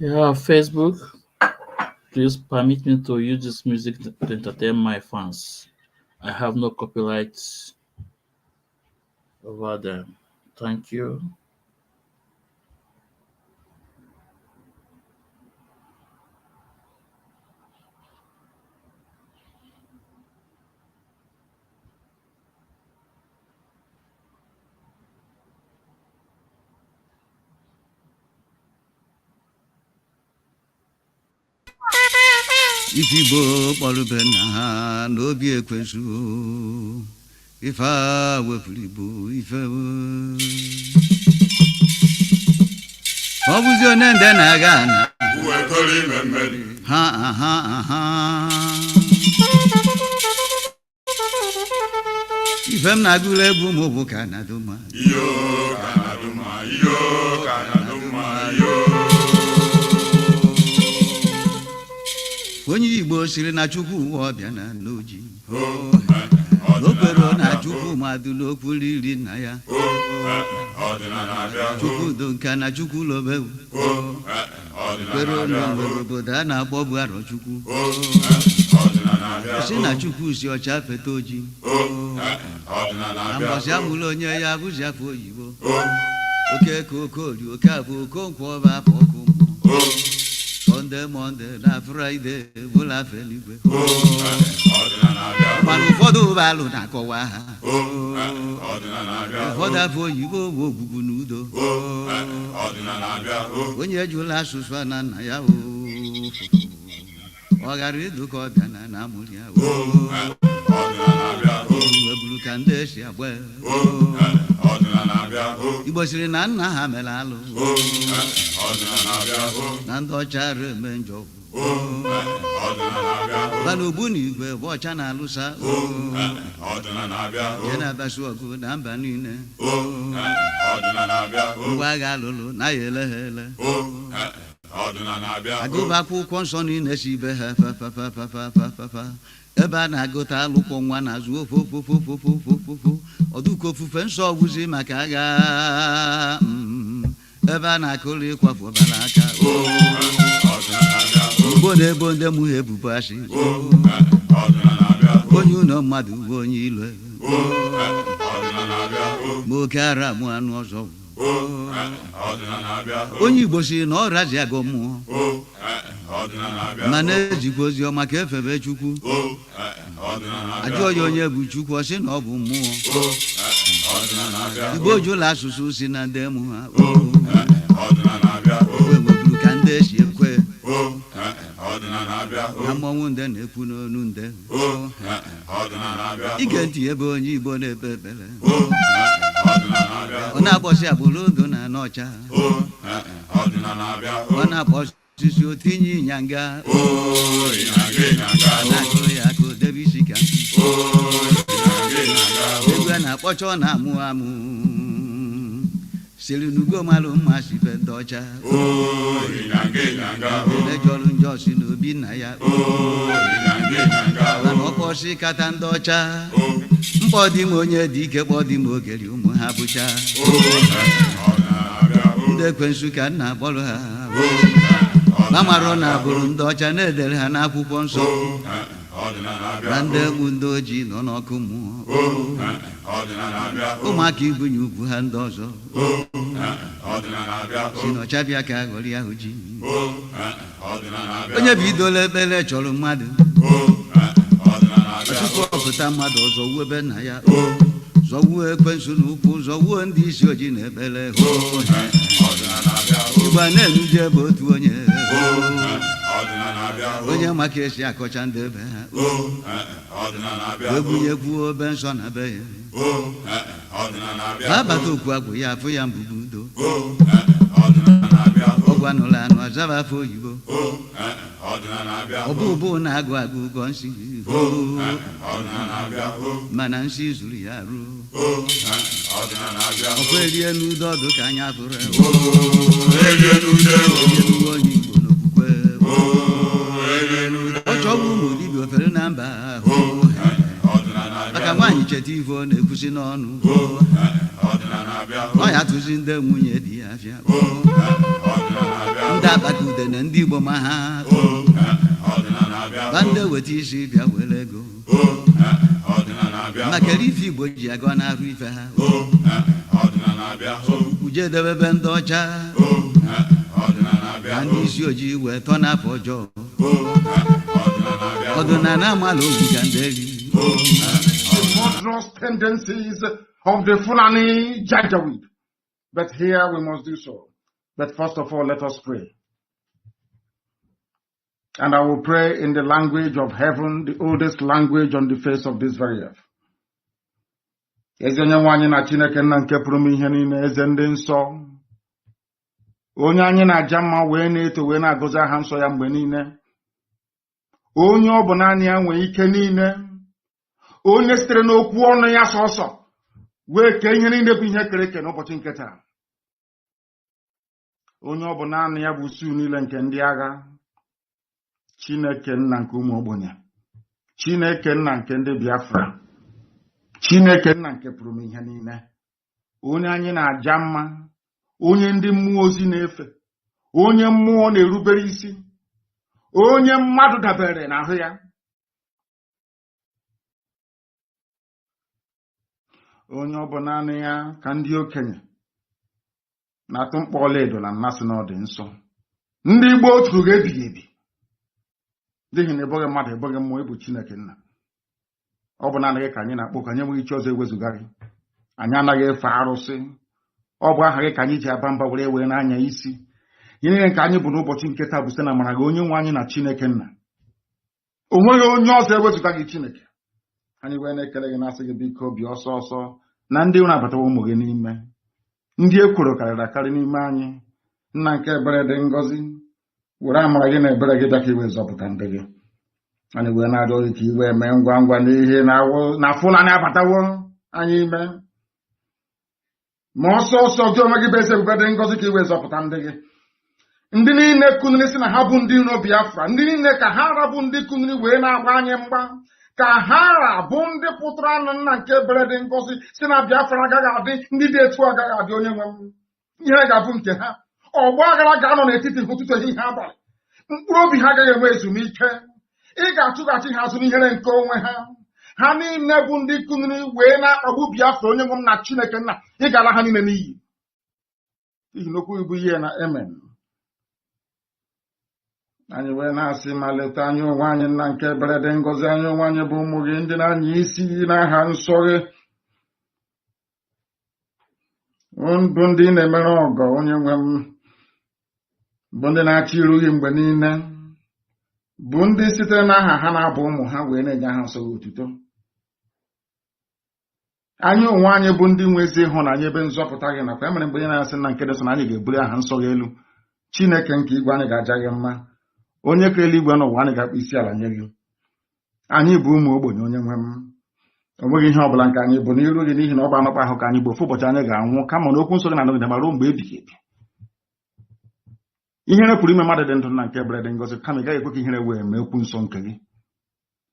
Yeah, Facebook, please permit me to use this music to entertain my fans. I have no copyright over them. Thank you. If Igbo kpọrọbe nna ha n'obi ekwensu ife a wepụrụ Igbo ife ọ bụzi onye nde na-aga na ha ha ife m na-agụla egwu m bụ ka na-adụma onye Igbo siri na Chukwu ụwa ọbịa na n'oji n'okwero na Chukwu mmadụ n'okwu riri nna ya Chukwu do nka na Chukwu lobewu kwero n'onwere obodo a na-akpọ bụ Arọchukwu si na Chukwu si ọcha feta oji na mbọsị amụla onye ya bụzi afọ oyibo oke ka okori oke abụ okonkwo ọba afọ ọkụ Sunday, Monday, na Friday, bụla feligwe mana ụfọdụ ụbalụ na-akọwa ha ụfọdụ afọ oyibo bụ ogbugbu n'udo onye jụla asụsụ a na nna ya ọ ghara ịdụ ka ọbịa na amụrụ ya weburu ka ndị esi agba Igbo siri na nna ha mere alụ na ndị ọcha ara eme njọ mana ogbu na igwe bụ ọcha na-alụsa je na-abasị ọgụ na mba niile ngwa agha alụlụ na ya ele ha ele agụba akwụkwọ nsọ niile si ibe ha fafafafafafafa ebe a na-agụta alụkwọ nwa na-azụ ofofofofofofofo ọdụka ofufe nsọ ọgwụzi maka agha ebe a na-akụrụ ịkwafu ọbara aka ugbo na-ebo ndị mụ ha ebubo asị onye ụlọ mmadụ bụ onye ilo ma oke ara mụ anụ ọzọ onye Igbo si na ọ razi agụ mmụọ ma na-ejikwa ozi ọma ka efebe Chukwu ajụọ ya onye bụ Chukwu ọ sị na ọ bụ mmụọ Igbo jụla asụsụ si na ndị mụ ha weburu ka ndị esi ekwe na mmọnwụ nde na-ekwu n'onu nde ige ntị ebe onye Igbo na-ekpe ekpere ọ na-akpọsị agbụrụ odo na n'ọcha ọ na-akpọsisi otinye ịnyanga na-akụ ya ka o debe isi ka egwu a na-akpọcha ọ na-amụ amụ siri n'ugo malụ mma si be ndị ọcha elejọrụ njọ si n'obi nna ya mana ọkpọsị kata ndị ọcha mkpọ dị m onye dị ike kpọ dị m ogeri ụmụ ha bụcha ndị ekwensu ka nna akpọrọ ha gbamarọ na agbụrụ ndị ọcha na-edere ha n'akwụkwọ nsọ na ndị egbu ndị ojii nọ n'ọkụ mmụọ ụmụaka ibunye ugwu ha ndị ọzọ si n'ọcha bịa ka aghọrị ahụ ji onye bidola ekpere chọrọ mmadụ tupu ọpụta mmadụ ọzọ wuo ebe nna ya zọwuo ekwensu n'ụkwụ zọwuo ndị isi ojii na ekpere Igbo na-enuje bụ otu onye maka esi akọcha ndị ebe ha egwunyekwuo obe nsọ na be ya abata okwu agwụ ya afụ ya mbụbu udo ọgwụ anụla anụ azaba afọ oyibo ọbụbụ na-agụ agụ ụgọ nsị mana nsị zuru ya ruo ọkwa erie n'udo ọdụ ka anya fụrụ onye Igbo n'okwukwe ọ chọbụ ụmụ dibịa ofere na mba ahụ maka nwaanyị cheta ife ọ na-ekwusi n'ọnụ ọ ya tụzi ndị nwunye di ya afịa ndị akpata ede na ndị Igbo ma ha bande weta isi bịa were ego maka ife Igbo ji aga na-arụ ife ha uje debebe ndị ọcha na ndị isi ojii wee tọ n'afọ ọjọọ ọdịnala amala ogu ka ndị eri murderous tendencies of the Fulani Janjaweed. But here we must do so. But first of all, let us pray. And I will pray in the language of heaven, the oldest language on the face of this very earth. Eze onye nwe anyị na Chineke nna nke pụrụ m ihe niile, eze ndị nsọ, onye anyị na-aja mma wee na-eto wee na-agọzi aha nsọ ya mgbe niile, onye ọ bụ naanị ya nwee ike niile, onye sitere n'okwu ọnụ ya sọsọ wee kee ihe niile bụ ihe kere eke n'ụbọchị nke taa, onye ọ bụ naanị ya bụ usu niile nke ndị agha, Chineke nna nke ụmụ ogbenye, Chineke nna nke ndị Biafra, Chineke nna nke pụrụ m ihe niile, onye anyị na-aja mma, onye ndị mmụọ ozi na-efe, onye mmụọ na-erubere isi, onye mmadụ dabere n'ahụ ya, onye ọ bụ naanị ya ka ndị okenye na-atụ mkpọ ọlaedo na mmasị n'ọdị nsọ. Ndị Igbo otu ga-ebighị ebi n'ihi na eboghị mmadụ eboghị mmụọ, ịbụ Chineke nna. Ọ bụ naanị gị ka anyị na-akpọ, ka anyị enweghị iche ọzọ ewezụga gị. Anyị anaghị efe arụsị. Ọ bụ aha gị ka anyị ji aba mba were n'anya isi. Ihe niile nke anyị bụ n'ụbọchị nke taa bụ site na amara gị, onye nwe anyị na Chineke nna. O nweghị onye ọzọ ewezụga gị Chineke. Anyị wee na-ekele gị na-asị gị biko bịa ọsọ ọsọ na ndị na-abatawa ụmụ gị n'ime, ndị ekworo karịrị akarị n'ime anyị. Nna nke ebere dị ngọzi, were amara gị na ebere gị bịa ka iwe zọpụta ndị gị. Anyị wee na-arịọ gị ka iwe mee ngwa ngwa n'ihe na Fulani abatawo anyị ime, ma ọsọ ọsọ gị onwe gị bụ eze ebube dị ngọzi ka iwe zọpụta ndị gị. Ndị niile kuniri si na ha bụ ndị iro Biafra, ndị niile ka ha rabụ ndị kuniri wee na-agba anyị mgba, ka ha bụ ndị pụtara anụ nna nke ebere dị ngọzi si na Biafra agaghị adị, ndị dị etu agaghị adị, onye nwe m ihe ga-abụ nke ha. Ọgba aghara ga-anọ n'etiti ụtụtụ ehihie abalị, mkpụrụ obi ha agaghị enwe ezumike. Ị ga-achụghachi ha azụ n'ihere nke onwe ha. Ha niile bụ ndị kuniri wee na-akpagbu Biafra, onye nwe m na Chineke nna, ị ga-ala ha niile n'iyi n'ihi n'okwu ibu ihe na amen. Anyị wee na-asị ma leta anyị onwe anyị nna nke ebere dị ngọzi, anyị onwe anyị bụ ụmụ gị ndị na-anya isi n'aha nsọ gị, bụ ndị na-emere ọgọ, onye nwe m, bụ ndị na-achị iru gị mgbe niile, bụ ndị sitere n'aha ha na-abụ ụmụ ha wee na-enye aha nsọ gị otuto. Anyị onwe anyị bụ ndị nwe ezi ịhụnanya ebe nzọpụta gị nakwa e mere mgbe onye na-asị na nke dị so na anyị ga-ebuli aha nsọ gị elu. Chineke nke igwe anyị ga-aja gị mma, onye ka eluigwe n'ụwa anyị ga-akpụ isi ala nye gị. Anyị bụ ụmụ ogbenye, onye nwe m, o nweghị ihe ọbụla nke anyị bụ n'iru gị, n'ihi na ọ bụ anọkpa ahụ ka anyị bụ. Ofu ụbọchị anyị ga-anwụ, kama na okwu nsọ gị na-anọgide ma ruo mgbe ebighị ebi. Ihere pụrụ ime mmadụ dị ndụ na nke ebere dị ngọzi, kama ị gaghị ekwe ka ihere wee mee okwu nsọ nke gị,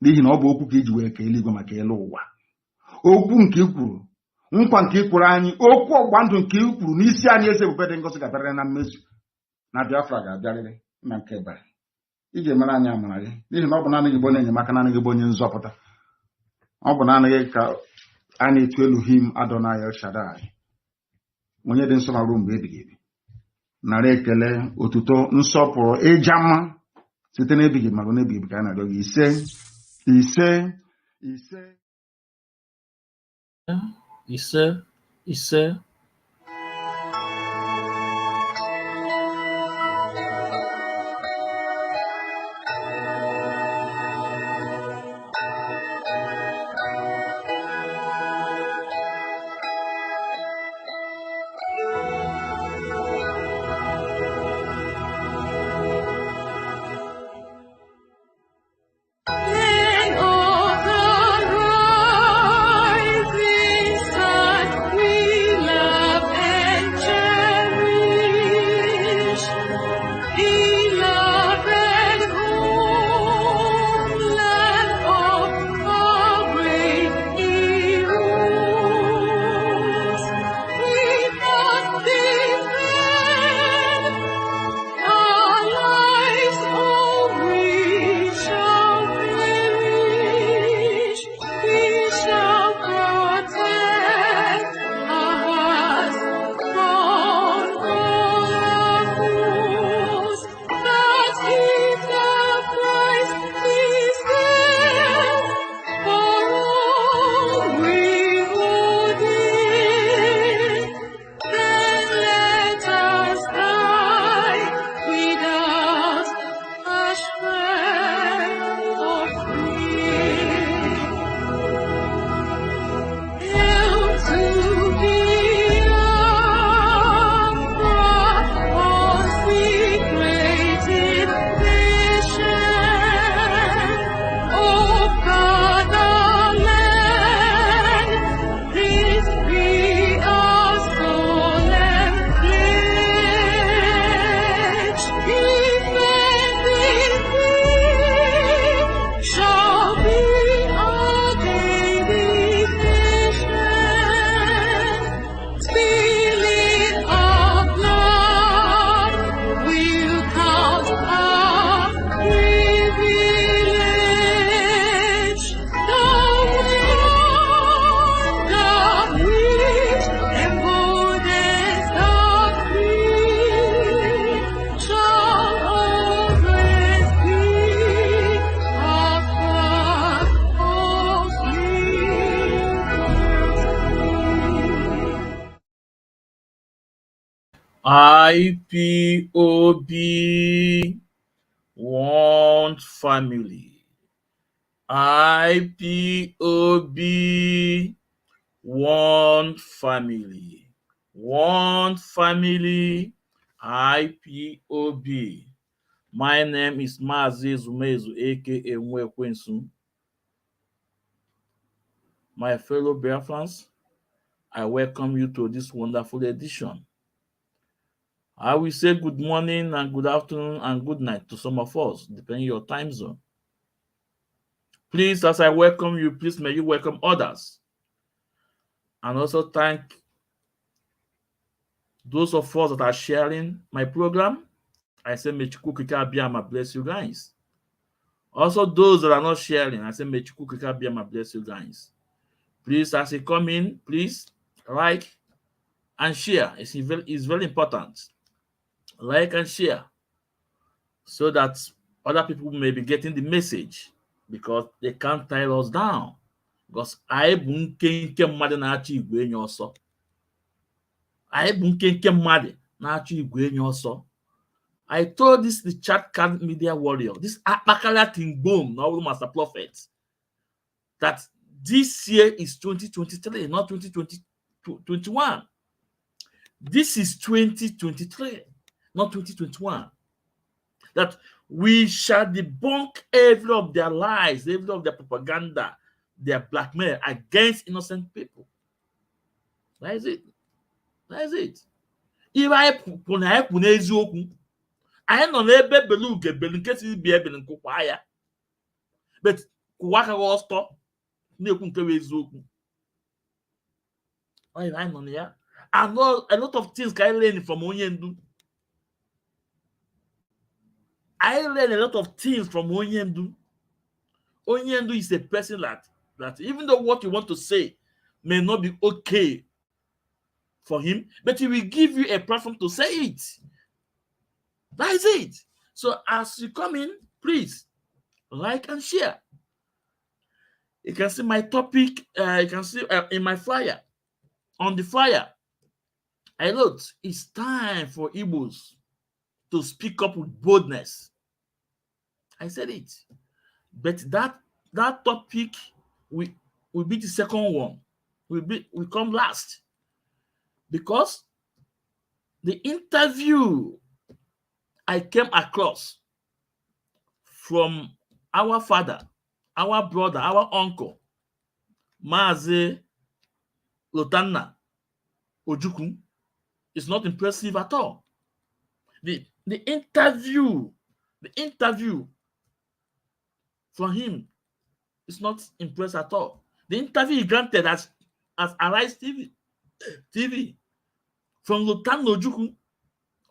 n'ihi na ọ bụ okwu ka iji wee ka eluigwe maka elu ụwa. Okwu nke i kwuru, nkwa nke i kwuru anyị, okwu ọgba ndụ nke i kwuru n'isi anyị, eze ebube dị ngọzi ga-abịarịrị na mmezu, na Biafra ga-abịarịrị na nke ebere. Ị ga-emere anyị amara gị, n'ihi na ọ bụ naanị gị bụ onye enyemaka, naanị gị bụ onye nzọpụta. Ọ bụ naanị gị ka a na-etu Elohim Adonai El Shaddai, onye dị nsọ ma ruo mgbe ebighị ebi. Nara ekele, otuto, nsọpụrụ, ịja mma site n'ebighị ma ruo n'ebighị ebi ka a na-arịọ gị. Ise ise ise ise ise. IPOB, one family. IPOB, one family. One family. IPOB. My name is Mazi Zumezu, aka Nwekwensu. My fellow Biafrans, I welcome you to this wonderful edition. I will say good morning and good afternoon and good night to some of us, depending on your time zone. Please, as I welcome you, please may you welcome others. And also thank those of us that are sharing my program. I say, may Chukwuka Abiyama bless you guys. Also, those that are not sharing, I say, may Chukwuka Abiyama bless you guys. Please, as you come in, please like and share. It's very important. Like and share so that other people may be getting the message because they can't tie us down. Because I bụ nkenke mmadụ na-achọ igwe enyi ọsọ. I bụ nkenke mmadụ na-achọ igwe enyi ọsọ. I told this the chat card media warrior, this Akpakala Tingbom, novel master prophet, that this year is 2023, not 2021. This is 2023, not 2021. That we shall debunk every of their lies, every of their propaganda, their blackmail against innocent people. That is it. That is it. If I put eziokwu, anyị nọ n'ebe belu ugebelu nke si bi ebele nkụkwa ya, but kwụwa aka ọstọ na-ekwu nke bụ eziokwu. Anyị nọ na ya. I know a lot of things I learn from onye ndu. I learn a lot of things from onye ndu. Onye ndu is a person that even though what you want to say may not be okay for him, but he will give you a platform to say it. That is it. So as you come in, please like and share. You can see my topic. You can see in my flyer. On the flyer, I wrote, it's time for Igbos to speak up with boldness. I said it. But that topic will be the second one. Will come last. Because the interview I came across from our father, our brother, our uncle, Mazi Lotanna Ojukwu, is not impressive at all. The interview from him is not impressive at all. The interview he granted as Arise TV from Lotanna Ojukwu,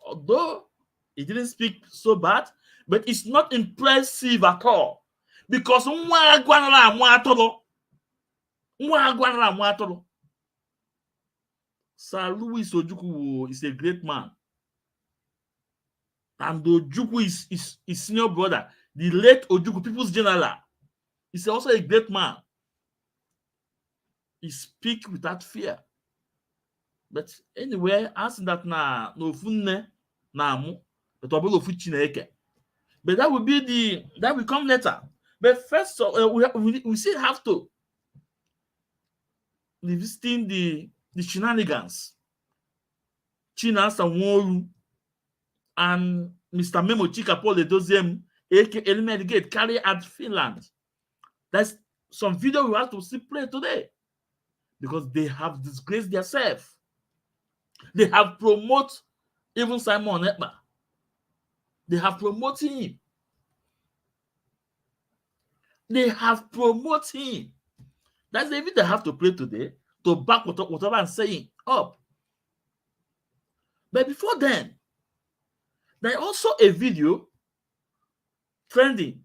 although he didn't speak so bad, but it's not impressive at all. Because Sir Louis Ojukwu is a great man. And Ojukwu is his senior brother, the late Ojukwu, People's General. He's also a great man. He speaks without fear. But anyway, asking that no funne na mu, but but that will come later. But first, we still have to revisiting the shenanigans. Chinas and Woru and Mr. Memo Chika Paul Edoziem, aka Element Gate, carry at Finland. That's some video we have to see play today. Because they have disgraced themselves. They have promoted even Simon Ekpa. They have promoted him. They have promoted him. That's the video they have to play today to back whatever I'm saying up. But before then, there's also a video trending.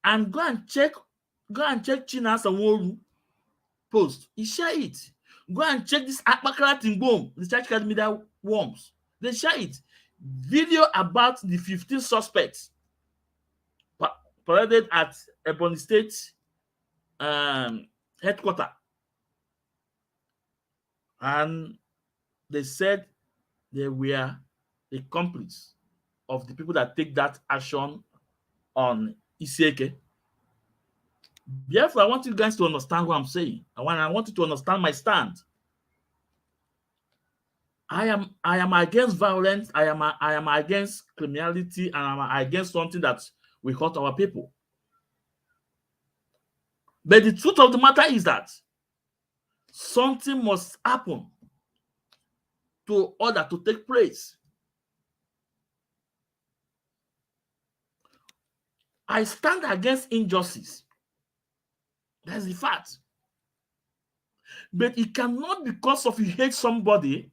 And go and check China's and Woru post. He share it. Go and check this Akpakala Tingbom, the church card media worms. They share it. Video about the 15 suspects paraded at Ebony State headquarters. And they said they were the accomplices of the people that take that action on Isieke. Therefore, I want you guys to understand what I'm saying. I want you to understand my stand. I am against violence. I am against criminality, and I'm against something that will hurt our people. But the truth of the matter is that something must happen to order to take place. I stand against injustice. That's the fact. But it cannot, because of you hate somebody,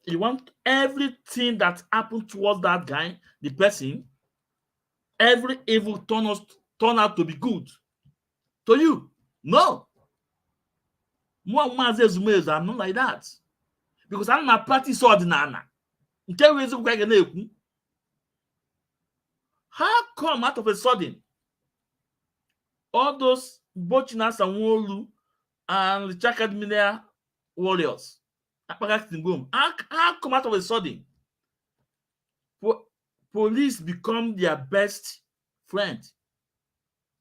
you want everything that happened towards that guy, the person, every evil turn out to be good to you. No. I'm not like that. Because I'm not practice ordinary. How come out of a sudden all those Bochinas and Wolu and the Chakadminia warriors, how come out of a sudden police become their best friend,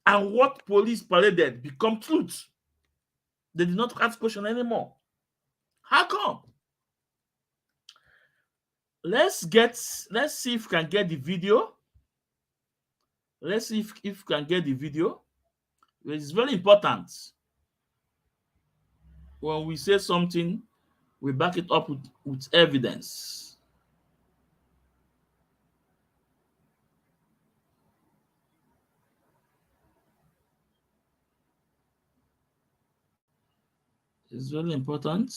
and what police paraded become truth? They did not ask question anymore. How come? Let's see if we can get the video. Let's see if we can get the video. It's very important. When we say something, we back it up with evidence. It's very important.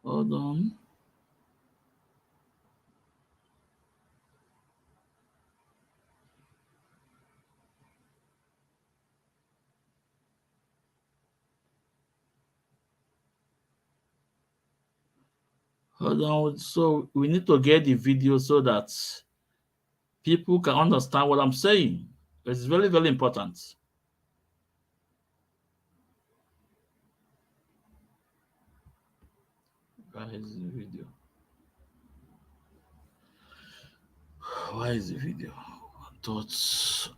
Hold on. Hold on. So we need to get the video so that people can understand what I'm saying. It's very, very important. Where is the video? Why is the video? Thoughts.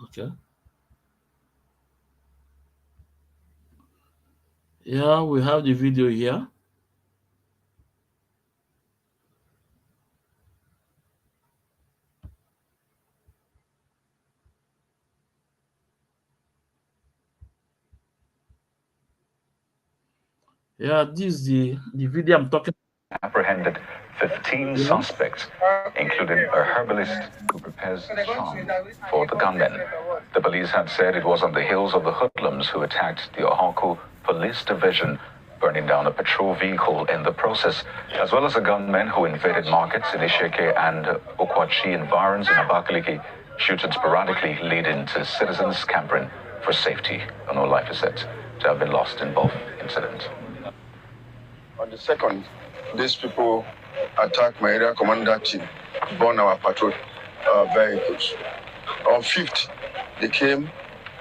Okay. Yeah, we have the video here. Yeah, this is the video I'm talking about. Apprehended 15 suspects, including a herbalist who prepares charm for the gunmen. The police had said it was on the heels of the hoodlums who attacked the Ohaku Police Division, burning down a patrol vehicle in the process, as well as the gunmen who invaded markets in Isheke and Okwachi environs in Abakaliki, shooting sporadically leading to citizens scampering for safety. No life is said to have been lost in both incidents. On the 2nd, these people attacked my area commander team, burn our patrol vehicles. On 5th, they came,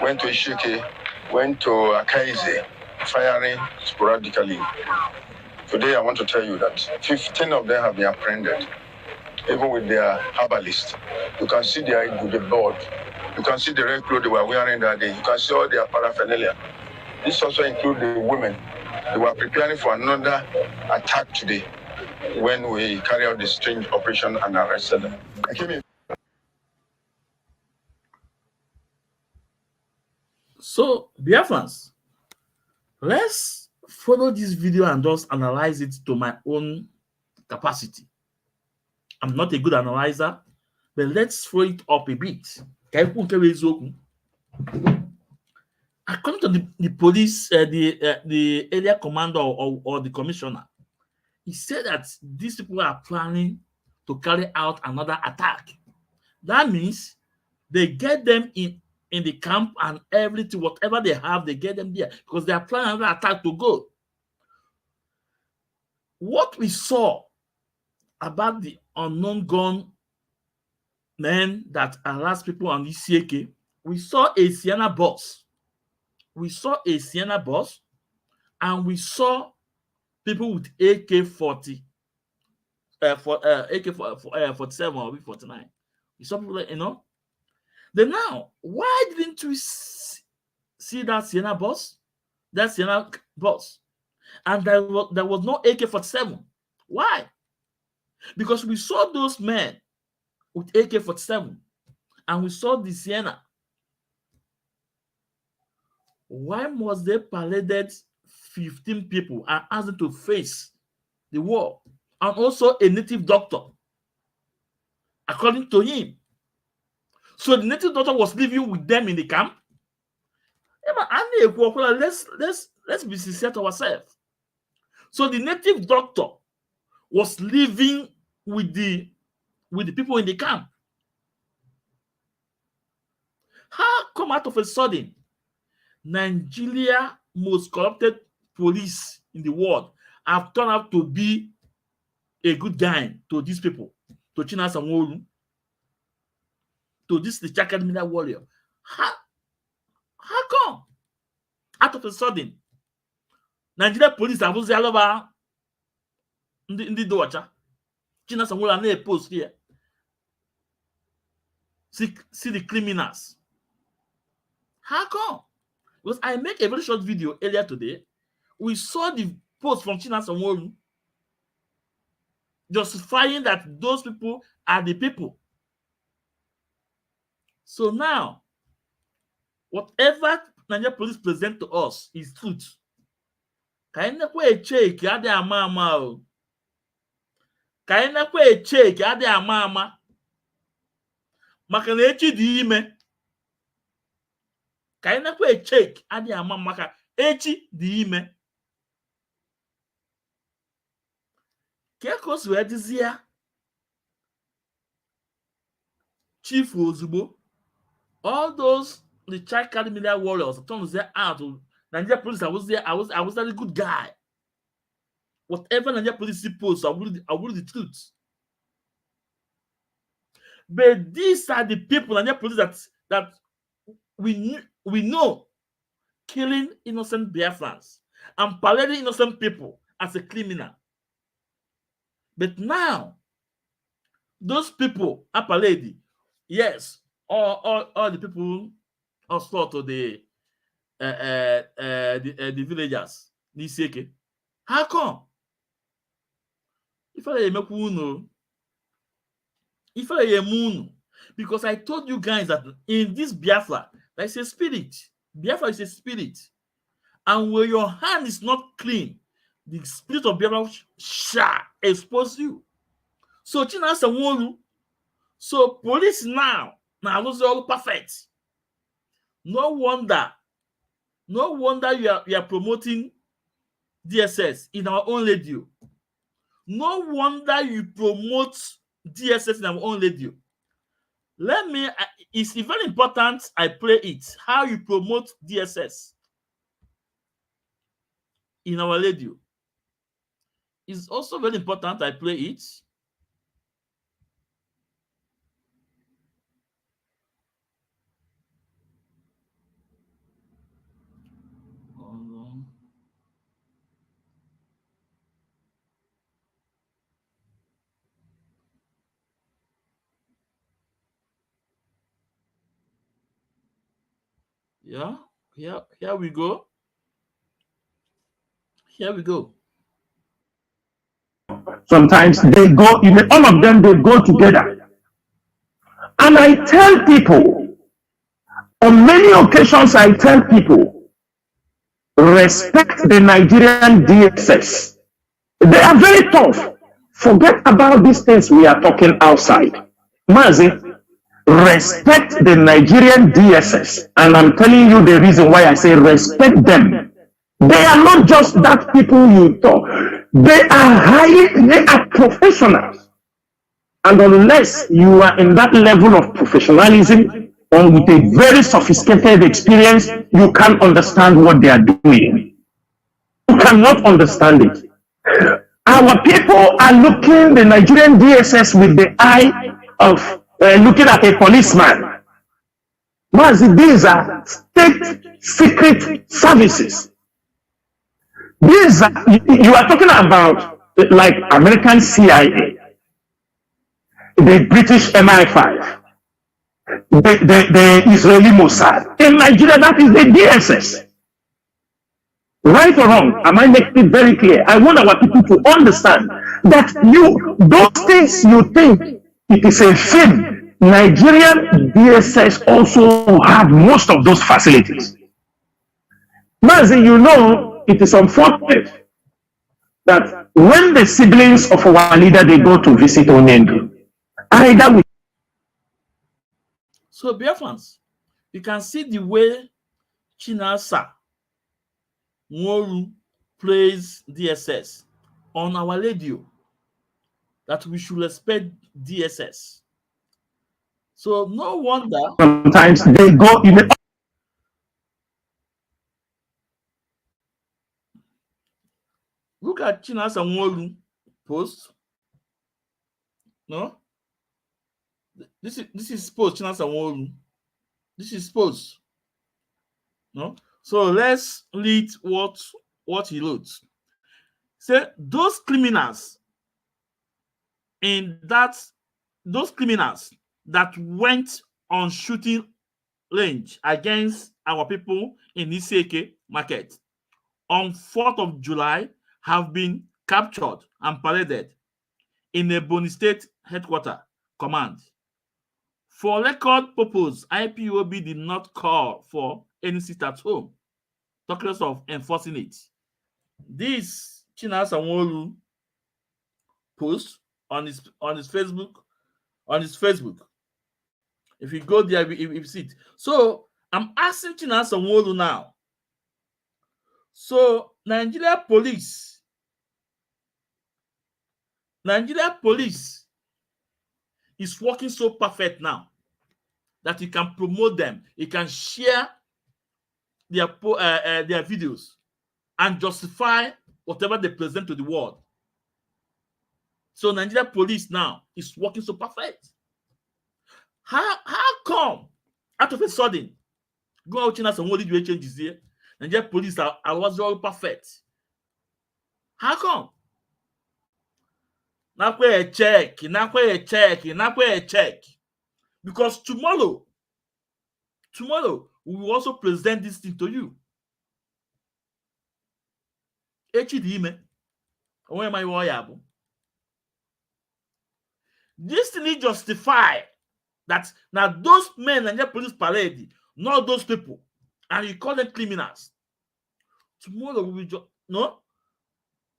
went to Ishike, went to Akaize, firing sporadically. Today, I want to tell you that 15 of them have been apprehended, even with their herbalist. You can see their board. You can see the red clothes they were wearing that day. You can see all their paraphernalia. This also includes the women. They were preparing for another attack today when we carry out the strange operation and arrested them. I came in. So, Biafrans, let's follow this video and just analyze it to my own capacity. I'm not a good analyzer, but let's throw it up a bit. According to the police, the area commander or the commissioner, he said that these people are planning to carry out another attack. That means They get them in the camp and everything, whatever they have, they get them there because they are planning another attack to go. What we saw about the unknown gun men that harass people on the CAK, we saw a Sienna bus. We saw a Sienna bus, and we saw people with AK-40, AK-47 or 49. We saw people like, Then now, why didn't we see that Sienna bus? That Sienna bus. And there was no AK-47. Why? Because we saw those men with AK-47 and we saw the Sienna. Why must they paraded 15 people and asked them to face the war? And also a native doctor, according to him. So the native doctor was living with them in the camp. Let's be sincere to ourselves. So the native doctor was living with the people in the camp. How come out of a sudden Nigeria most corrupted police in the world have turned out to be a good guy to these people, to Chinasa Nwolu, to this the Chakadimina warrior? How come out of a sudden Nigeria police have used all over in the Doacha? Chinasa Nwolu and post here. See the criminals. How come? Because I make a very short video earlier today. We saw the post from Chinasa Nwolu justifying that those people are the people. So now, whatever Nigeria police present to us is truth. Kaina kwe check ade ama o. Kaina kwe check ade ama. Maka na echi di ime. Kaina kwe check ade ama maka echi di ime. Kekos we dizia Chief Ozugbo, all those the Chakad Media warriors turn their out. Nigeria police, I was there. I was a good guy. Whatever Nigeria police posts, I will the truth. But these are the people Nigeria police that we know killing innocent Biafrans and parading innocent people as a criminal. But now, those people are paraded. Yes, all the people are slaughtered the villagers. How come? If I make uno, because I told you guys that in this Biafra, there is a spirit. Biafra is a spirit, and when your hand is not clean, the spirit of Biafra shall expose you. So Chinasa Nwolu, so police now those are all perfect. No wonder you are promoting DSS in our own radio. No wonder you promote DSS in our own radio. It's very important I play it. How you promote DSS in our radio. It's also very important I play it. Yeah, here we go. Here we go. Sometimes they go, all of them, they go together. And I tell people, on many occasions, I tell people, respect the Nigerian DSS. They are very tough. Forget about these things we are talking outside. Mazi, respect the Nigerian DSS. And I'm telling you the reason why I say respect them. They are not just that people you talk. They are professionals. And unless you are in that level of professionalism, or with a very sophisticated experience, you can't understand what they are doing. You cannot understand it. Our people are looking the Nigerian DSS with the eye of looking at a policeman. These are state secret services. These are, you are talking about like American CIA, the British MI5, the Israeli Mossad. In Nigeria, that is the DSS. Right or wrong, am I making it very clear? I want our people to understand that those things you think it is a film, Nigerian DSS also have most of those facilities. Mazi, it is unfortunate that when the siblings of our leader, they go to visit Onyendu, either with... So, Biafrans, you can see the way Chinasa Nworu plays DSS on our radio, that we should respect DSS. So no wonder sometimes they go in the... Look at Chinasa Nworu post. No? This is post Chinasa Nworu. This is post. No? So let's read what he wrote. Say those criminals that went on shooting range against our people in Iseke market on 4th of July have been captured and paraded in a Boni State headquarters command. For record purpose, IPOB did not call for any sit at home, talking of enforcing it. This Chinasa Nworu post on his Facebook. If you go there, you see it. So I'm asking Chinasa Nworu now. So Nigeria police is working so perfect now that you can promote them, you can share their videos and justify whatever they present to the world. So Nigeria police now is working so perfect. How come out of a sudden go out Chinasa Nworu do changes here? Nigeria police are all perfect. How come? Now a check. Because tomorrow we will also present this thing to you. This thing justify that now those men and their police parade, not those people, and you call them criminals. Tomorrow we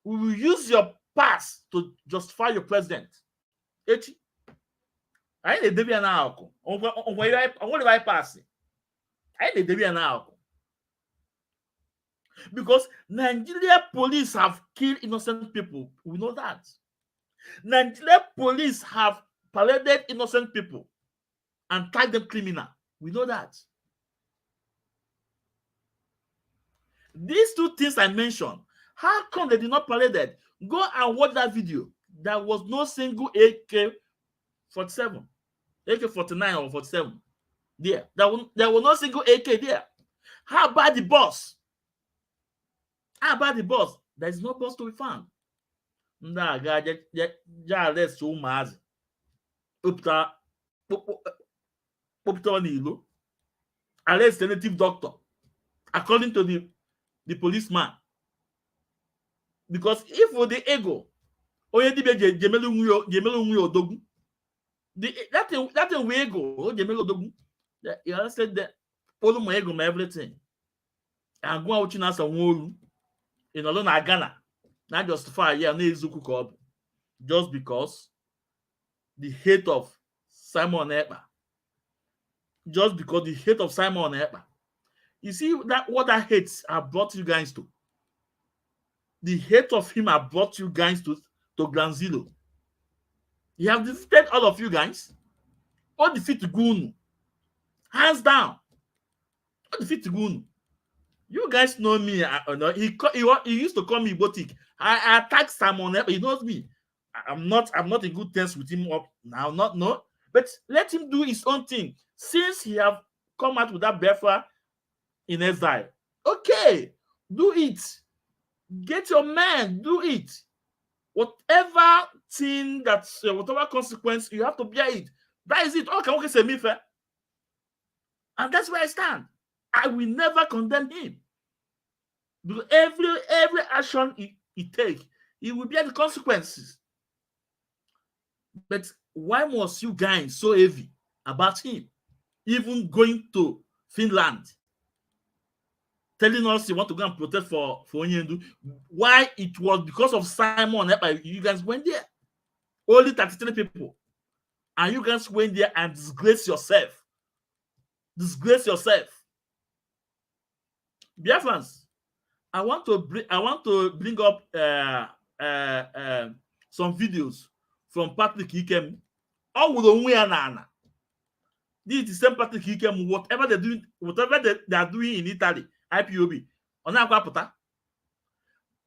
will use your past to justify your president. I need to be an alcohol. On what do I pass? I need to be an alcohol. Because Nigeria police have killed innocent people. We know that. Nigeria police have paraded innocent people and tagged them criminal. We know that. These two things I mentioned, how come they did not parade it? Go and watch that video. There was no single AK-47, AK-49 or 47 there. There was no single AK there. How about the boss? There is no boss to be found. Arrest the native doctor, according to the policeman. Because if for the ego, that thing we ego, you understand that follow my ego, my everything. And go out in us and wall in alone Ghana. Not justify just because the hate of Simon Ekpa. Just because the hate of Simon Ekpa. You see that what that hates have brought you guys to. The hate of him have brought you guys to Grand Zero. He have defeated all of you guys. All defeat Gunu. Hands down. You guys know me. He used to call me Botik. I attack Simon. He knows me. I'm not in good terms with him up now. No. But let him do his own thing. Since he have come out with that Biafra in exile, okay, do it. Get your man. Do it. Whatever thing that's whatever consequence you have to bear it. That is it. Okay, say me fair. And that's where I stand. I will never condemn him. Because every action he take, he will bear the consequences. But why must you guys so heavy about him? Even going to Finland, telling us you want to go and protest for Onyendu. Why? It was because of Simon Ekpa. You guys went there. Only 33 people. And you guys went there and disgrace yourself. Disgrace yourself. Biafrans, I want to bring up some videos from Patrick Ikem. All with Onwe. This is the same Patrick Ikem. Whatever they are doing in Italy, IPOB.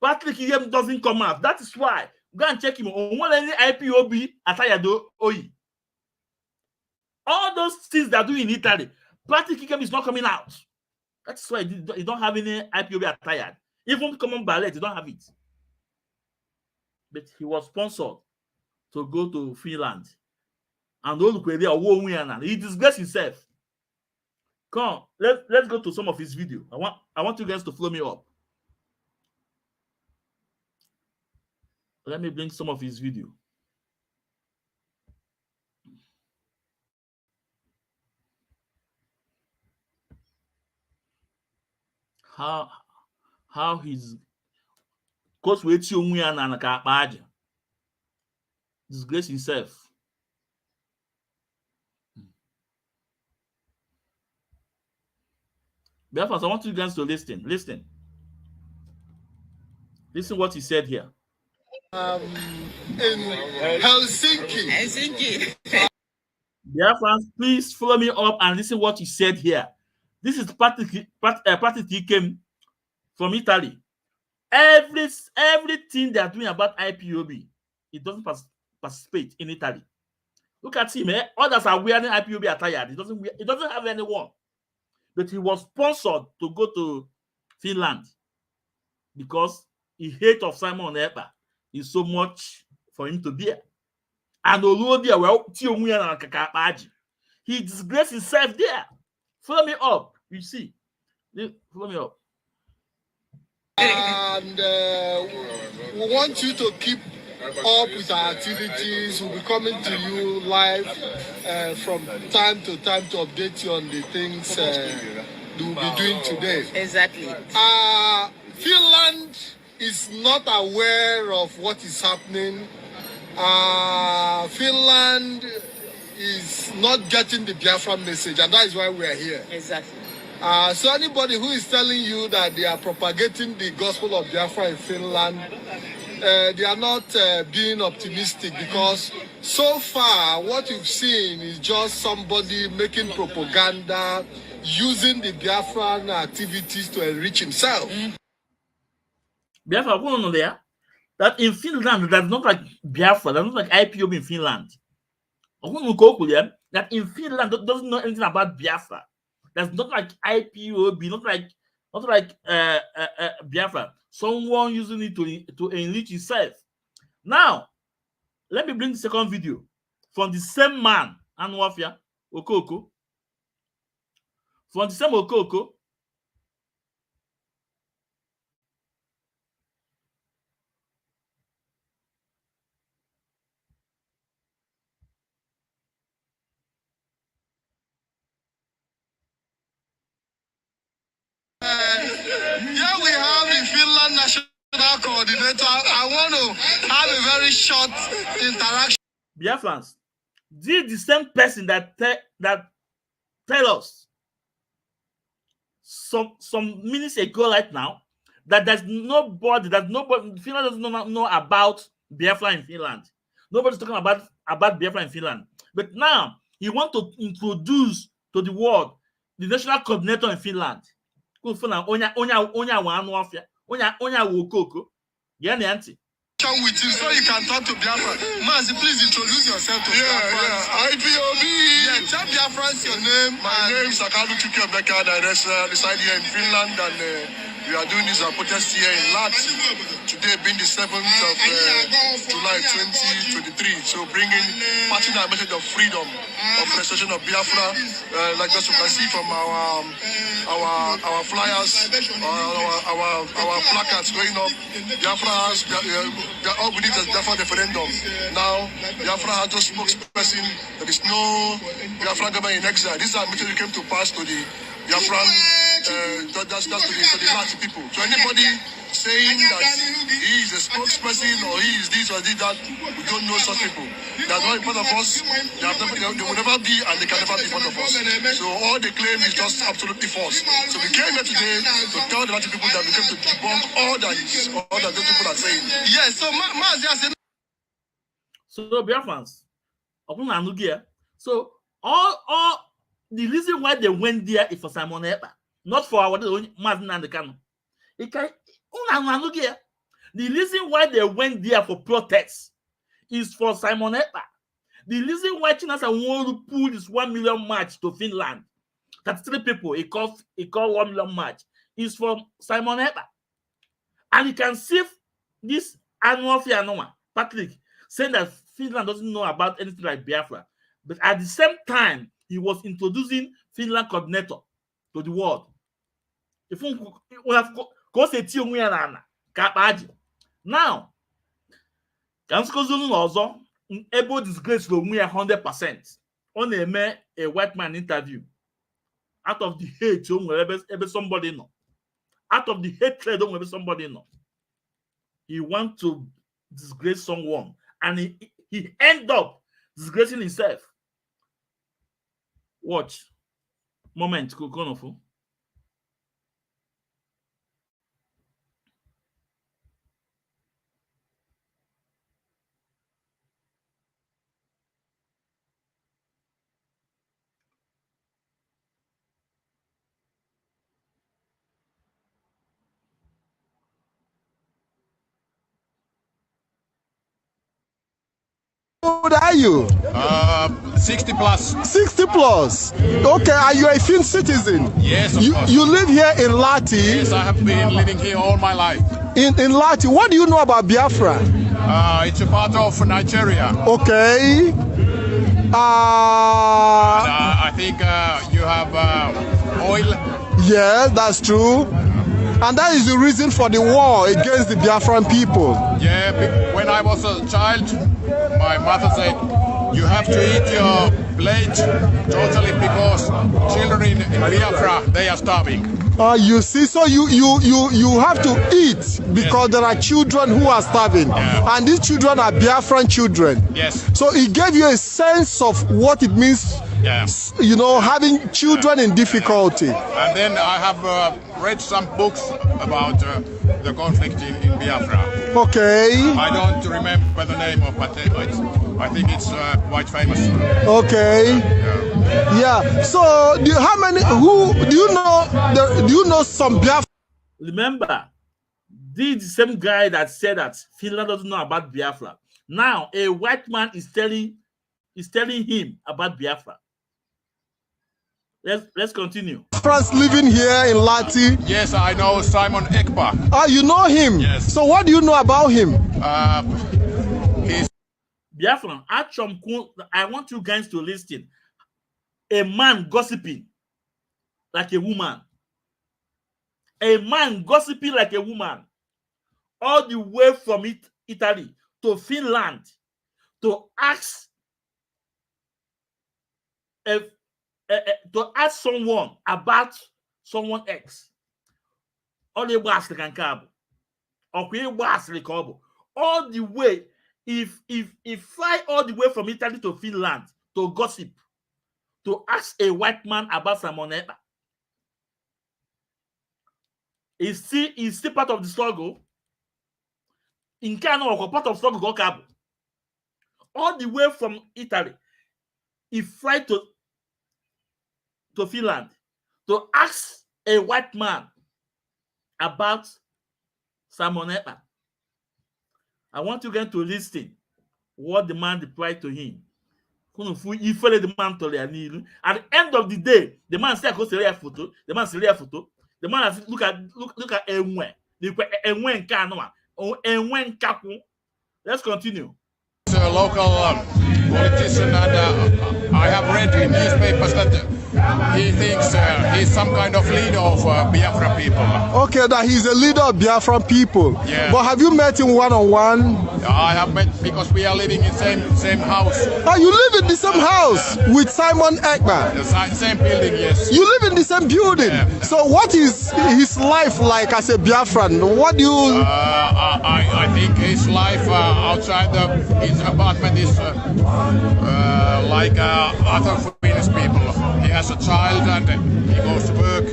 Patrick Ikem doesn't come out. That is why. Go and check him on any IPOB Atayado Oyi. All those things they are doing in Italy, Patrick Ikem is not coming out. That's why you don't have any IPOB attired. Even common ballet, you don't have it. But he was sponsored to go to Finland. And he disgraced himself. Come on, let's go to some of his video. I want you guys to follow me up. Let me bring some of his video. How he's because we disgrace himself. Therefore, I want you guys to listen. Listen what he said here. In Helsinki. Therefore, please follow me up and listen what he said here. This is Patrick came from Italy. Everything they are doing about IPOB, it doesn't participate in Italy. Look at him, eh? Others are wearing IPOB attire. It doesn't have anyone. But he was sponsored to go to Finland because he hate of Simon Ekpa is so much for him to bear. And he disgraced himself there. Follow me up. You see. Follow me up. And we want you to keep up with our activities. We'll be coming to you live from time to time to update you on the things we'll be doing today. Exactly. Finland is not aware of what is happening. Finland is not getting the Biafra message, and that is why we are here. Exactly. So anybody who is telling you that they are propagating the gospel of Biafra in Finland, they are not being optimistic, because so far what you've seen is just somebody making propaganda, using the Biafran activities to enrich himself. Biafra, I want to know there that in Finland, that's not like Biafra, that's not like IPOB in Finland. I want to go with them that in Finland doesn't know anything about Biafra. That's not like IPOB, not like Biafra. Someone using it to enrich himself. Now, let me bring the second video from the same man, Anwafia Okoko. From the same Okoko. Here we have the Finland National Coordinator. I want to have a very short interaction. Biafrans, this is the same person that tell us some minutes ago right now that nobody Finland doesn't know about Biafra in Finland. Nobody's talking about Biafra in Finland. But now he wants to introduce to the world, the national coordinator in Finland. With you so you can talk to Biafra. Mazi, please introduce yourself to Biafra. Ipob. Yeah, tell Biafrans your name. My name is Akalu Chukebeka, I reside here in Finland, and we are doing this protest here in Lati. Today being the 7th of July 2023. So bringing passing our message of freedom, of restoration of Biafra, like as you can see from our flyers, our placards going up. Biafra has all we need is Biafra referendum. Now Biafra has just spokesperson. There is no Biafra government in exile. This is our message we came to pass to the Biafran, that's to the Lati people. So anybody saying that he is a spokesperson or he is this or this, that, we don't know such people. They are not in front of us. They will never be, and they can never be in front of us. So all they claim is just absolutely false. So we came here today to tell the Lati people that we came to debunk all that those people are saying. Yes. So So Biafrans, so all the reason why they went there is for Simon Ekpa, not for our Mazin and the Kano. The reason why they went there for protests is for Simon Ekpa. The reason why China want to pull this 1 million march to Finland, 33 people, he called 1 million march, is for Simon Ekpa. And you can see this annual Fianoma, Patrick, saying that Finland doesn't know about anything like Biafra. But at the same time, he was introducing Finland coordinator to the world. If we have now, able disgrace will win 100%. On a white man interview. Out of the hate, somebody know. Out of the hatred, somebody know. He wants to disgrace someone, and he end up disgracing himself. Watch. Moment, Kokonofo. How old are you? 60 plus. 60 plus. Okay, are you a Finn citizen? Yes, of course. You live here in Lati? Yes, I have been living here all my life. In Lati, what do you know about Biafra? It's a part of Nigeria. Okay. I think you have oil. Yeah, that's true. And that is the reason for the war against the Biafran people. Yeah, when I was a child, my mother said, you have to eat your plate totally because children in Biafra, they are starving. You see, so you have to eat because there are children who are starving. Yeah. And these children are Biafran children. Yes. So it gave you a sense of what it means, you know, having children in difficulty. And then I have read some books about the conflict in Biafra. Okay. I don't remember the name of, but I think it's quite famous. Okay. Yeah. So, do you know some Biafra? Remember, this is the same guy that said that Finland doesn't know about Biafra. Now, a white man is telling him about Biafra. Let's continue. France living here in Lati. Yes, I know Simon Ekpa. You know him? Yes. So what do you know about him? He's Biafra. I want you guys to listen. A man gossiping like a woman. A man gossiping like a woman. All the way from Italy to Finland to ask someone about someone else. All the way, if fly all the way from Italy to Finland to gossip, to ask a white man about Simon Ekpa. Is still part of the struggle. In Canada, part of the struggle go cabo. All the way from Italy, he fly to to Finland to ask a white man about Simon Ekpa. I want you guys to listen what the man replied to him. The man to at the end of the day, the man said, photo. The man said, photo. The man has look at Enwen. Let's continue. It's a local politician, and I have read in newspapers that he thinks he's some kind of leader of Biafra people. Okay, that he's a leader of Biafran people. Yeah. But have you met him one-on-one? I have met because we are living in same house. Oh, you live in the same house with Simon Ekpa? The same building, yes. You live in the same building? Yeah. So what is his life like as a Biafran? What do you... I think his life outside his apartment is like other Finnish people. He has a child and he goes to work,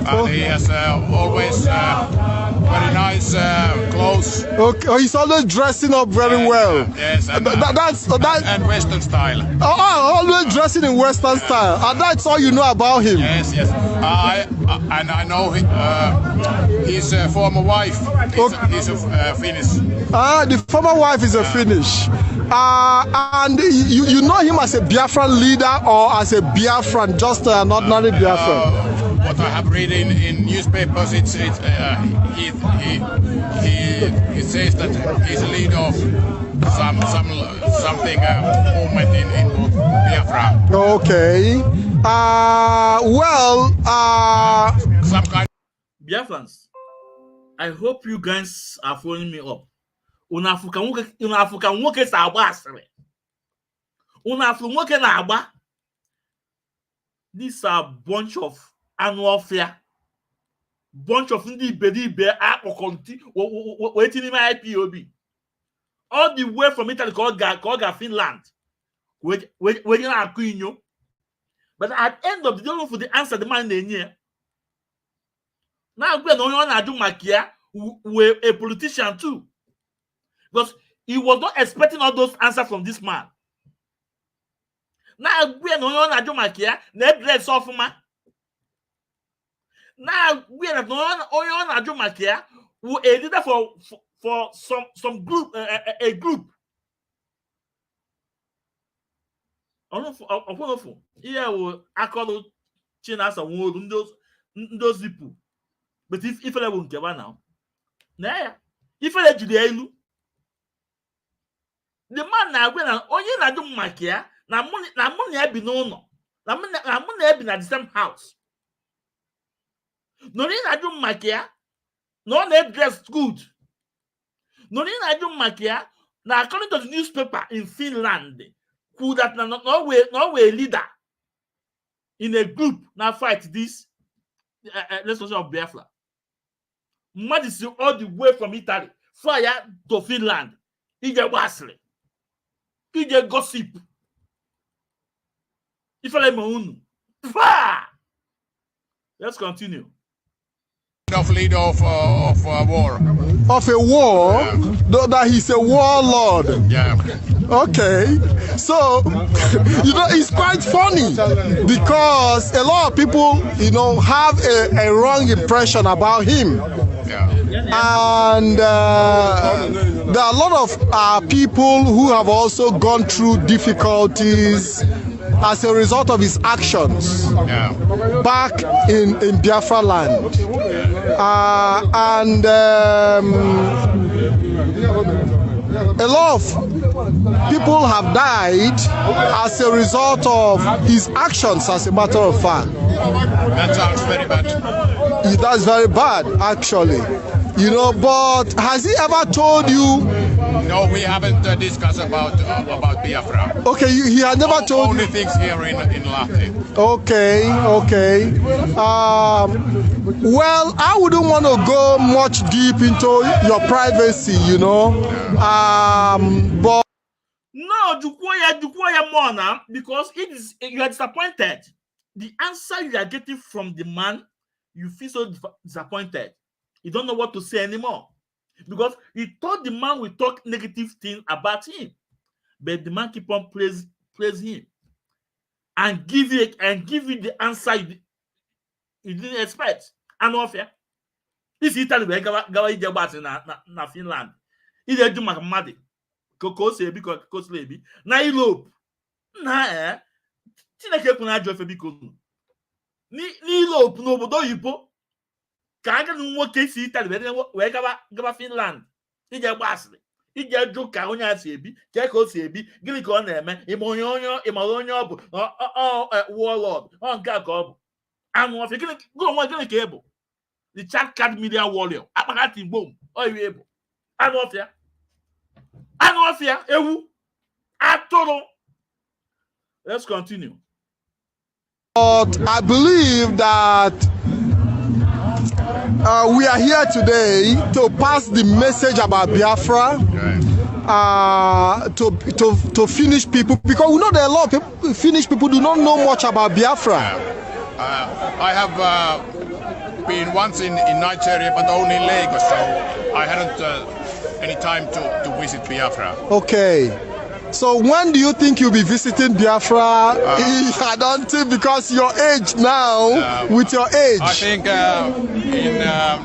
and he has always very nice clothes. Okay, he's always dressing up very well. Yes, and, and Western style. Always dressing in Western style. And that's all you know about him? Yes, yes. I know his former wife is a Finnish. The former wife is a Finnish. And you know him as a Biafran leader or as a Biafran, just an ordinary Biafran? What I have read in newspapers, he says that he's a leader of something movement in Biafra. Okay. Some kind. Biafrans, I hope you guys are following me up. Unafuka nwoke sa agba asịrị. Unafu nwoke na agba. These are bunch of annual fair. Bunch of ndị iberibe akpọkọnti waiting in my IPOB. All the way from Italy ka ọ ga Finland. Wait na-akụ inyo. But at the end of the day, for the answer the man na-enye. Now, when onye ọ na-ajụ maka ya, we're a politician too. Because he was not expecting all those answers from this man. Now, when onye ọ na-ajụ maka ya, na-dress off ma. Now, when onye ọ na-ajụ maka ya, we're a leader for some group, a group. Ọfụnụfụ ihe wụ akọlụ Chinasa nwolu those people. But if ifele bụ nke ba now, na ya ifele jiri elu. The man na-agwa na onye na-ajụ maka ya na mụ na ya bi n'ụlọ, na mụ na ya bi na the same house. Na onye na-ajụ maka ya na ọ na-dress good. Na onye na-ajụ maka ya na according to the newspaper in Finland, who that not a leader in a group now fight this let's say of Biafra. Madison all the way from Italy, fire to Finland. He get wasle. He get gossip. If I let's continue. Of leader of war. Of a war? That he's a warlord. Yeah. Okay. So, it's quite funny because a lot of people, have a wrong impression about him. Yeah. And there are a lot of people who have also gone through difficulties as a result of his actions back in Biafra land. A lot of people have died as a result of his actions, as a matter of fact. That sounds very bad. That's very bad, actually. But has he ever told you? No, we haven't discussed about Biafra. Okay, he had never told only you. things here in Lahti. Okay. Well, I wouldn't want to go much deep into your privacy, but no, Jukwaya more now, because you are disappointed. The answer you are getting from the man, you feel so disappointed. You don't know what to say anymore. Because he thought the man will talk negative things about him. But the man keep on praising him. and give you the answer you didn't expect. And offer. This Italy we gawa ije gbasi na Finland. Ije do maka mmadụ. Koko sebi koko slebi. Na Europe. Na Chineke kwuna ajọ efe biko. Ni Europe n'obodo oyibo. Ka aga nwoke si Italy we gawa Finland. Ije gbasi. Ije jụ ka onye a si ebi, ka o si ebi, gịnị ka ọ na-eme? Ịma onye ọ bụ warlord, ọ nke a ka ọ bụ. Anụ ọfịa, gịnị ka ị bụ? The chat card media warrior. Akpakati boom. Ọ iwe ị bụ. Anụ ọfịa, ewu, atụrụ. Let's continue. But I believe that we are here today to pass the message about Biafra, to Finnish people, because we know that a lot of people, Finnish people do not know much about Biafra. I have been once in Nigeria, but only in Lagos, so I hadn't any time to visit Biafra. Okay. So when do you think you'll be visiting Biafra? I don't think, because your age now, with your age. I think in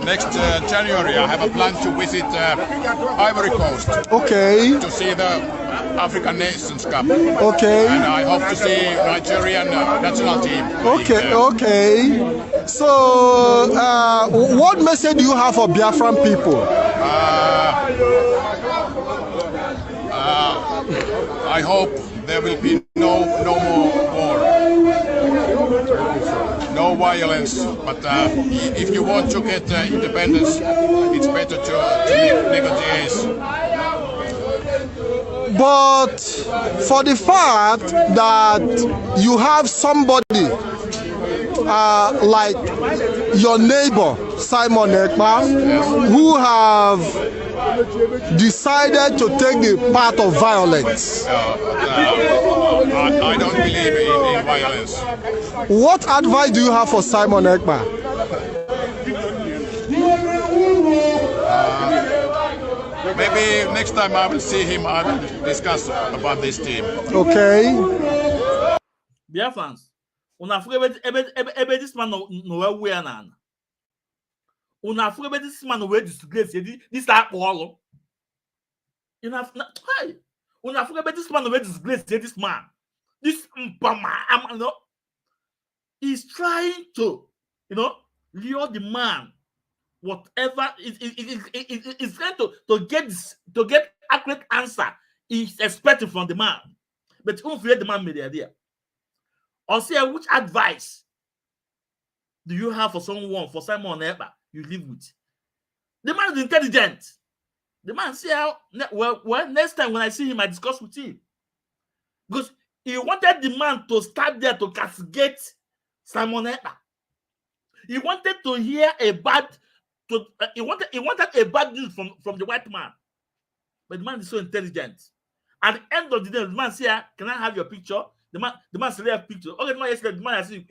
next January I have a plan to visit Ivory Coast. Okay. To see the African Nations Cup. Okay. And I hope to see Nigerian national team. Okay, okay. So what message do you have for Biafran people? I hope there will be no more war, no violence. But if you want to get independence, it's better to negotiate. But for the fact that you have somebody like your neighbor Simon Ekpa, who have decided to take the path of violence. I don't believe in violence. What advice do you have for Simon Ekpa? Maybe next time I will see him, I will discuss about this team. Okay. Biafrans, ebe this man no where na. Una forget this man where disgrace this akpolo. Una forget this man where disgrace this man. This mpama, he's trying to, lure the man. Whatever is trying to get accurate answer he's expecting from the man. But who the man made the idea? Or say, which advice do you have for someone, for Simon Ekpa you live with? The man is intelligent. The man say, well, next time when I see him, I discuss with him. Because he wanted the man to start there to castigate Simon Ekpa. He wanted to hear he wanted a bad news from the white man. But the man is so intelligent. At the end of the day, the man say, can I have your picture? The man select picture. Okay, the man yesterday, the man say,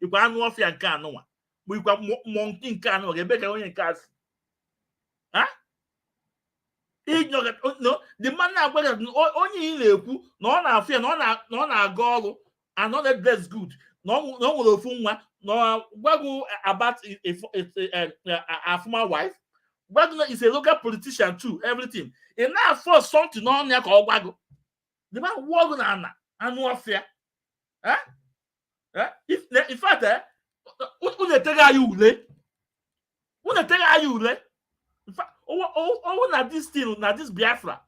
you can no fear and can no one. But you can monkey can no get better on your cars. Huh? No, the man now only in the no fear, no go, and not that's good. No will phone no go about a former wife. Wagner is a local politician too, everything. And now for something on there called Wago. The man walking on and no fear. Huh? If in fact, when take in fact, na this thing, na this Biafra.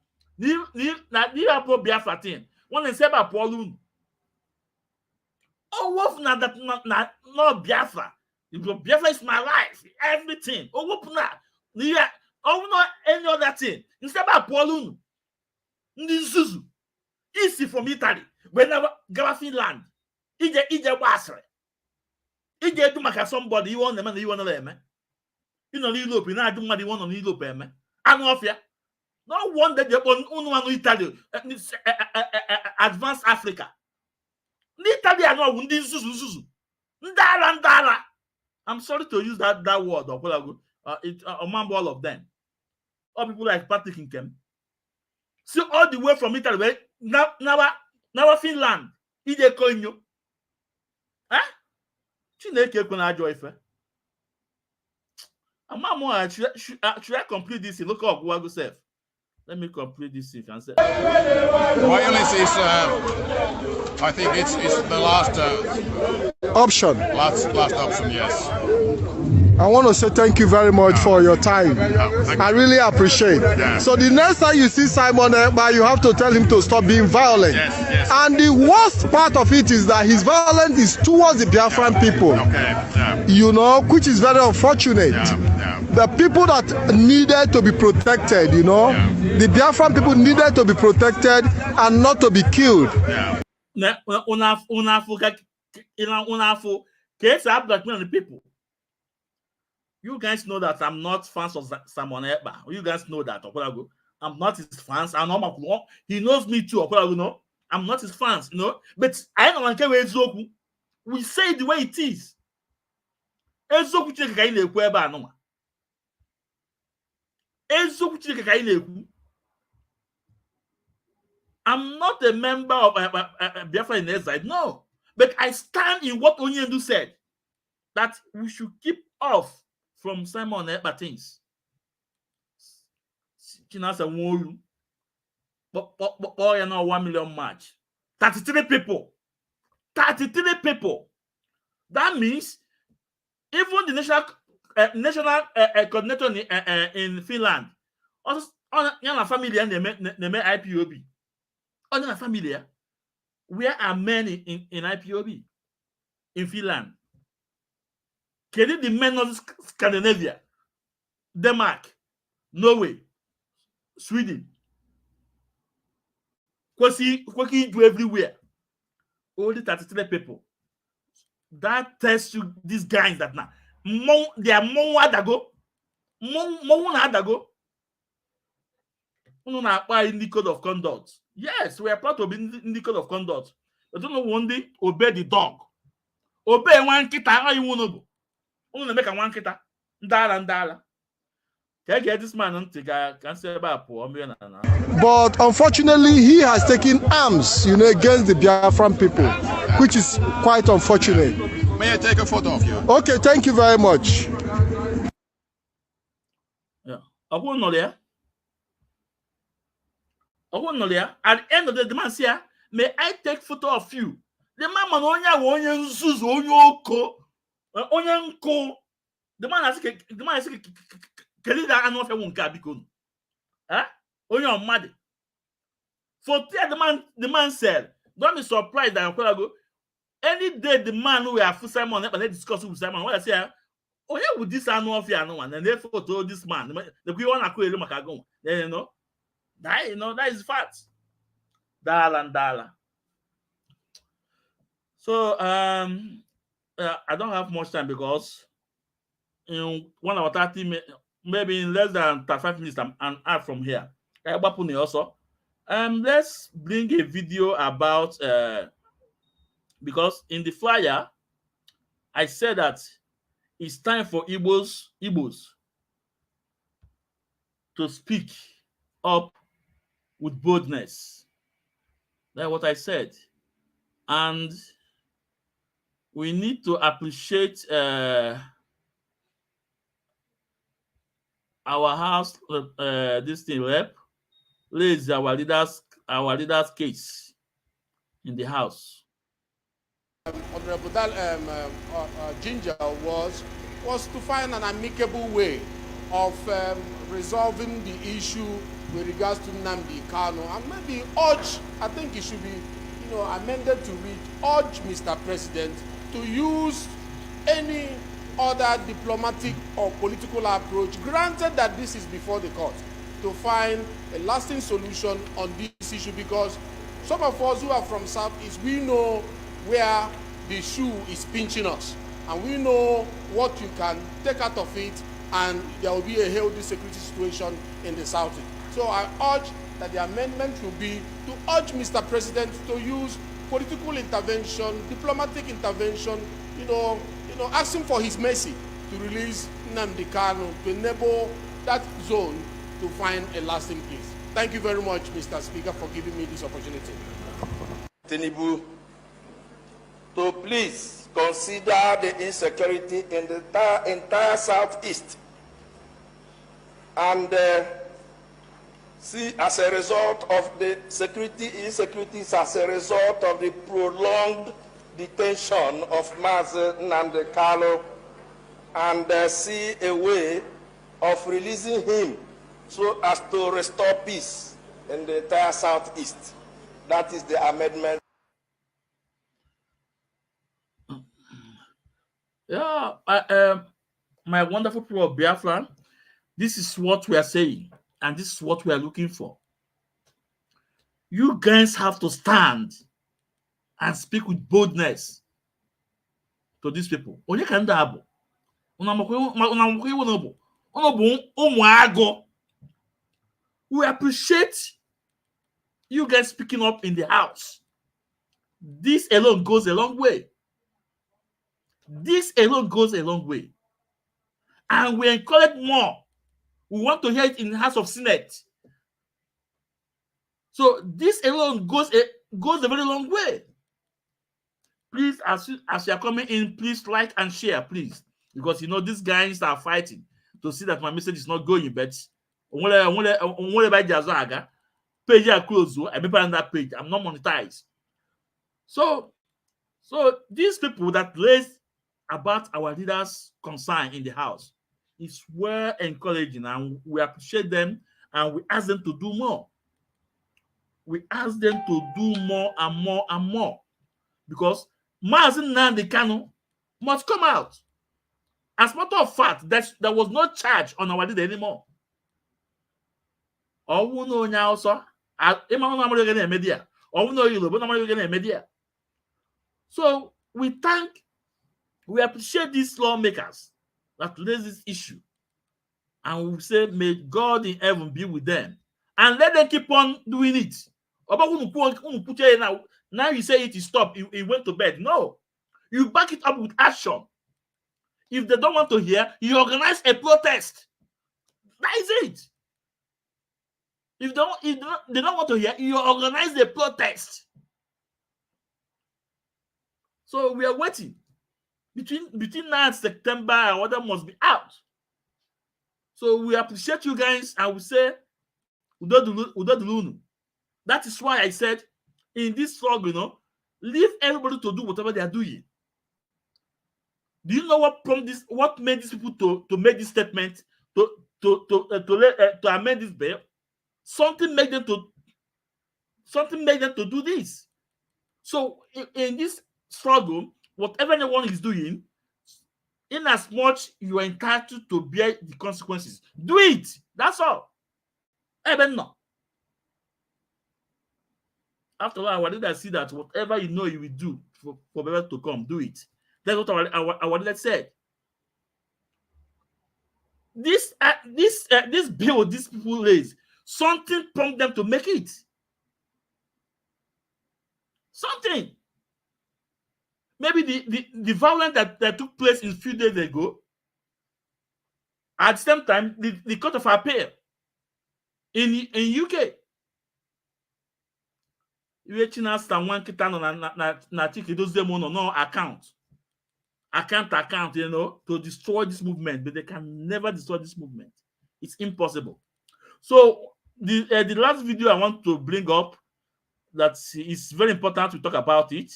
Na Biafra thing. When they say about Paul, oh, na that not Biafra. Biafra is my life, everything. Oh, yeah. Oh, not any other thing. Instead of Paul, Zuzu, easy from Italy. Whenever go Finland, ije basre. Ije do maka somebody you want them and you want them. You know Europe, you know do mad you want on Europe, man. I know fear. No wonder they want Italy, advanced Africa. Italy are not wounding Zuzu. Ndara. I'm sorry to use that word or whatever. Among all of them. All people like Patrick Inkem. See all the way from Italy, never Finland. Ije Konyo. Huh? Chineke kuna ajo ife. Amamo, should I complete this in local Guago self? Let me complete this thing and say. Violence is, I think it's the last Option. last option. Yes. I want to say thank you very much for your time. I really appreciate. Yeah. So the next time you see Simon Ekpa, you have to tell him to stop being violent. Yes. And the worst part of it is that his violence is towards the Biafran people. Okay. Yeah. You know, which is very unfortunate. Yeah. The people that needed to be protected, you know, the Biafran people needed to be protected and not to be killed. Yeah. The people. You guys know that I'm not fans of Simon Ekpa. You guys know that. I'm not his fans. He knows me too. No? I'm not his fans, you know. But I don't care where Ezoku. We say it the way it is. Ezoku chike na ekwu ebe anoma. Ezoku chike na ekwu. I'm not a member of Biafra in exile. No. But I stand in what Onyendu said. That we should keep off from Simon Ekpa things. Chinasa won but you know 1 million match. 33 people. 33 people. That means even the national coordinator in Finland, also on family and they made IPOB. On a family, where are many in IPOB in Finland? Can it the men of Scandinavia, Denmark, Norway, Sweden? Kwaki do everywhere. Only 33 people. That tells you these guys that now they are more adago. More adago. We don't apply in the code of conduct. Yes, we are part of in the code of conduct. But don't know one day obey the dog. Obey one kita. How you want to go? We make a one kita. Ndala. Can I get this man on can say about poor? But unfortunately, he has taken arms, you know, against the Biafran people, which is quite unfortunate. May I take a photo of you? Okay, thank you very much. Yeah. I won't know there. At the end of the man say, may I take photo of you? The man onye nzuzu onye oko onye nko. The man has Kelly that annual for one car because only on mad. For the man said, don't be surprised that any day the man who are for Simon and they discuss with Simon. What I say, oh yeah, with this annual fear no one, and therefore told this man the we want to call him Makagon. Then you know that is fact. Dala. So I don't have much time because in 1 hour 30 minutes, maybe in less than 35 minutes, I'm out from here. Also, let's bring a video about because in the flyer I said that it's time for Igbos to speak up with boldness. That's what I said, and we need to appreciate our house, this thing rep, lays our leaders' case in the house. Honorable Ginger was to find an amicable way of resolving the issue with regards to Nnamdi Kanu, and maybe urge, I think it should be, amended to read, urge Mr. President to use any other diplomatic or political approach, granted that this is before the court, to find a lasting solution on this issue, because some of us who are from Southeast, we know where the shoe is pinching us, and we know what you can take out of it, and there will be a healthy security situation in the Southeast. So I urge that the amendment will be to urge Mr. President to use political intervention, diplomatic intervention, asking for his mercy to release Nnamdi Kanu, to enable that zone to find a lasting peace. Thank you very much, Mr. Speaker, for giving me this opportunity. Tinubu, to please consider the insecurity in the entire Southeast and see as a result of the insecurities as a result of the prolonged detention of Mazi Nnamdi Kanu and see a way of releasing him so as to restore peace in the entire Southeast. That is the amendment. Yeah, my wonderful people of Biafra, this is what we are saying, and this is what we are looking for. You guys have to stand and speak with boldness to these people. We appreciate you guys speaking up in the house. This alone goes a long way. This alone goes a long way. And we encourage more. We want to hear it in the House of Senate. So this alone goes a very long way. Please, as you are coming in, please like and share, please. Because you know these guys are fighting to see that my message is not going, but page are closed, I remember on that page. I'm not monetized. So these people that raise about our leaders' concern in the house is well encouraging, and we appreciate them, and we ask them to do more. We ask them to do more and more and more, because Mazi Nnamdi Kanu must come out. As a matter of fact, there was no charge on our leader anymore. So we appreciate these lawmakers that raise this issue, and we say, may God in heaven be with them, and let them keep on doing it. Now you say it is stop, he went to bed. No, you back it up with action. If they don't want to hear, you organize a protest. That is it. If they don't want to hear, you organize a protest. So we are waiting. Between now and September, our order must be out. So we appreciate you guys, and we say, that is why I said, in this struggle, leave everybody to do whatever they are doing. Do you know what made these people to make this statement, to amend this bill? Something made them to do this. So in this struggle, whatever anyone is doing, in as much you are entitled to bear the consequences, do it. That's all. Even no. After all, I did see that whatever you know you will do for better to come, do it. That's what our leader said. This bill these people raise, something prompted them to make it. Something. Maybe the violence that took place a few days ago, at the same time, the Court of Appeal in UK. No account, to destroy this movement, but they can never destroy this movement. It's impossible. So the last video I want to bring up that is very important to talk about it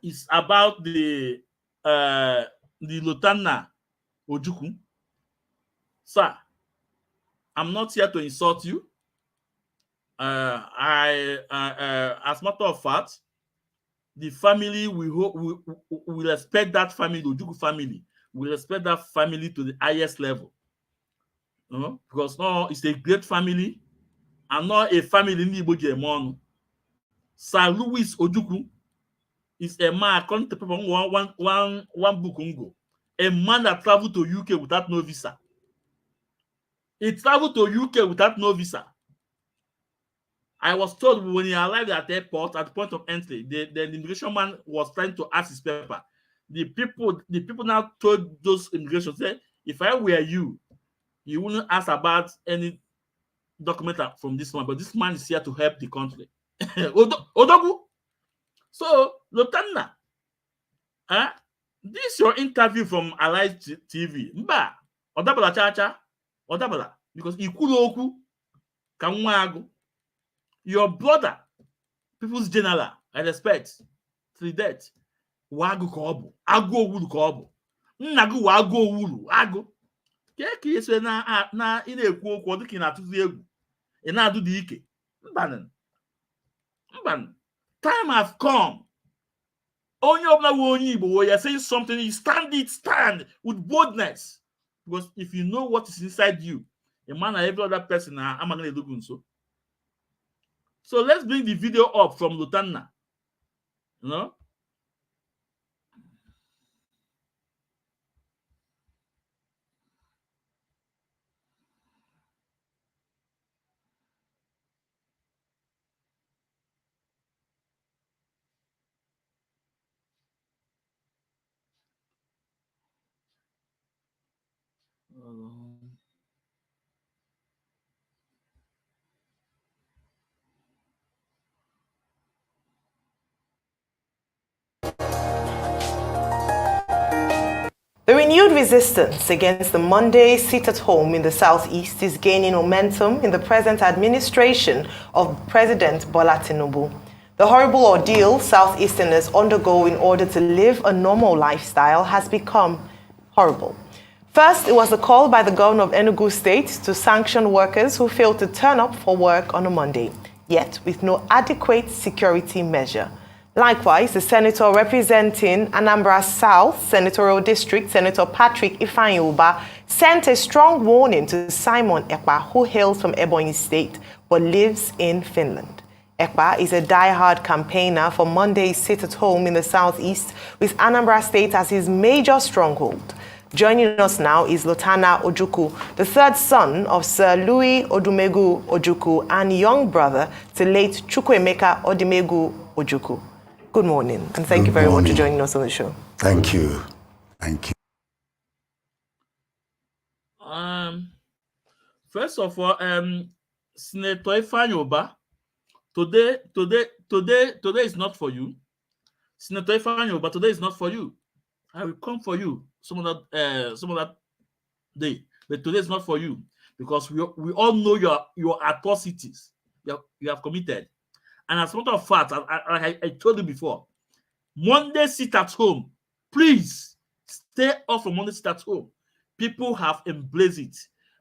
is about the Lieutenant Ojukwu. Sir, I'm not here to insult you. As a matter of fact, the family will respect that family, the Ojukwu family. We respect that family to the highest level. Because no, it's a great family, and not a family in Igbo German. Sir Louis Ojukwu is a man, according to people, one book, a man that traveled to UK without no visa. He traveled to UK without no visa. I was told when he arrived at the airport, at the point of entry, the immigration man was trying to ask his paper. The people now told those immigration, say, if I were you, you wouldn't ask about any document from this man, but this man is here to help the country. Odogu. So, Lieutenant, This is your interview from Alive TV. Mba, odabala chacha, odabala, because ikuloku kamwagu. Your brother, People's General, I respect, to the death. Wagu kobu, agu wulu kobu, nagu wagu wulu, agu. Keki yeswe na ine ekwu okwu ọdịka ị na-atụzi egwu ị na-adụ dị ike. Mbanụ. Time has come. Onye ọbụla wụ onye Igbo, when you're saying something, you stand with boldness. Because if you know what is inside you, a man and every other person are going to do so. So let's bring the video up from Lutanna. You know? The renewed resistance against the Monday sit-at-home in the southeast is gaining momentum in the present administration of President Bola Tinubu. The horrible ordeal Southeasterners undergo in order to live a normal lifestyle has become horrible. First, it was a call by the governor of Enugu State to sanction workers who failed to turn up for work on a Monday, yet with no adequate security measure. Likewise, the senator representing Anambra South Senatorial District, Senator Patrick Ifeanyi sent a strong warning to Simon Ekpa, who hails from Ebonyi State but lives in Finland. Ekpa is a die-hard campaigner for Monday's sit-at-home in the southeast, with Anambra State as his major stronghold. Joining us now is Lotana Ojukwu, the third son of Sir Louis Odumegu Ojukwu and young brother to late Chukwuemeka Odumegu Ojukwu. Good morning, and thank you very much for joining us on the show. Thank you. Thank you. First of all, Senator Ifeanyi today is not for you. Senator Ifeanyi today is not for you. I will come for you some of that day, but today is not for you because we all know your atrocities you have committed. And as a matter of fact, I told you before, Monday sit at home. Please stay off from Monday sit at home. People have embraced it.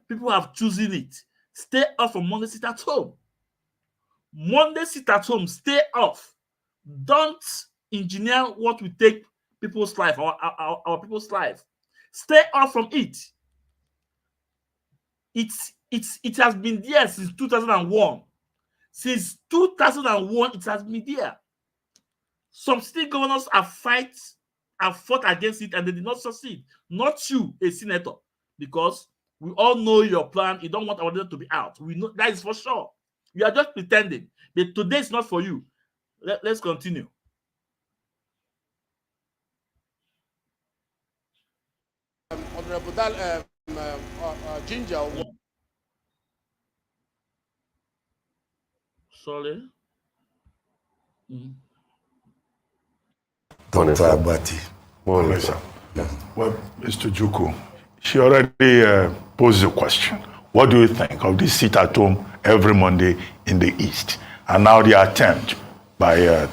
People have chosen it. Stay off from Monday sit at home. Monday sit at home. Stay off. Don't engineer what will take people's life, our people's life. Stay off from it. It has been there since 2001. Since 2001, it has been there. Some state governors have fought against it and they did not succeed. Not you, a senator, because we all know your plan. You don't want our data to be out. We know that is for sure. You are just pretending. But today is not for you. Let's continue. Honorable Ginger. Sorry. Dr. Abati. Well, Mr. Juku, she already posed a question. What do you think of this sit at home every Monday in the East? And now the attempt by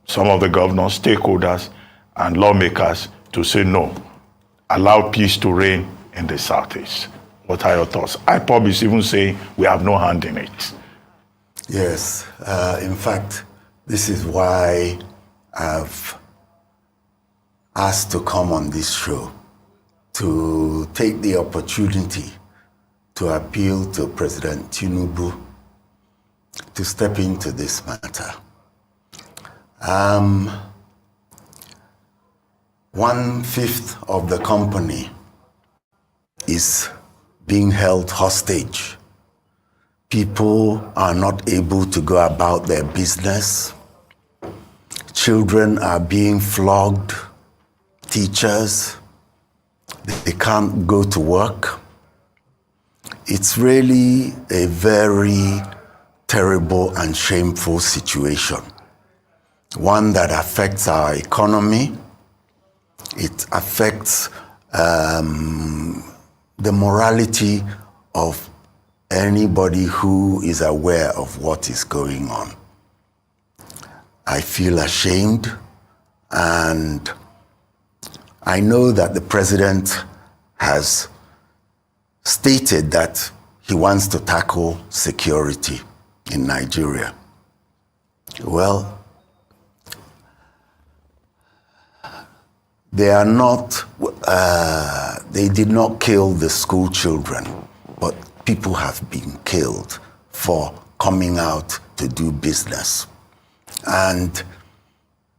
some of the governors, stakeholders, and lawmakers to say no, allow peace to reign in the Southeast. What are your thoughts? Ipob is even saying we have no hand in it. Yes, in fact, this is why I've asked to come on this show, to take the opportunity to appeal to President Tinubu to step into this matter. 1/5 of the company is being held hostage. People are not able to go about their business. Children are being flogged. Teachers, they can't go to work. It's really a very terrible and shameful situation. One that affects our economy, It affects the morality of anybody who is aware of what is going on. I feel ashamed, and I know that the president has stated that he wants to tackle security in Nigeria. Well, they are not, they did not kill the school children, but people have been killed for coming out to do business. And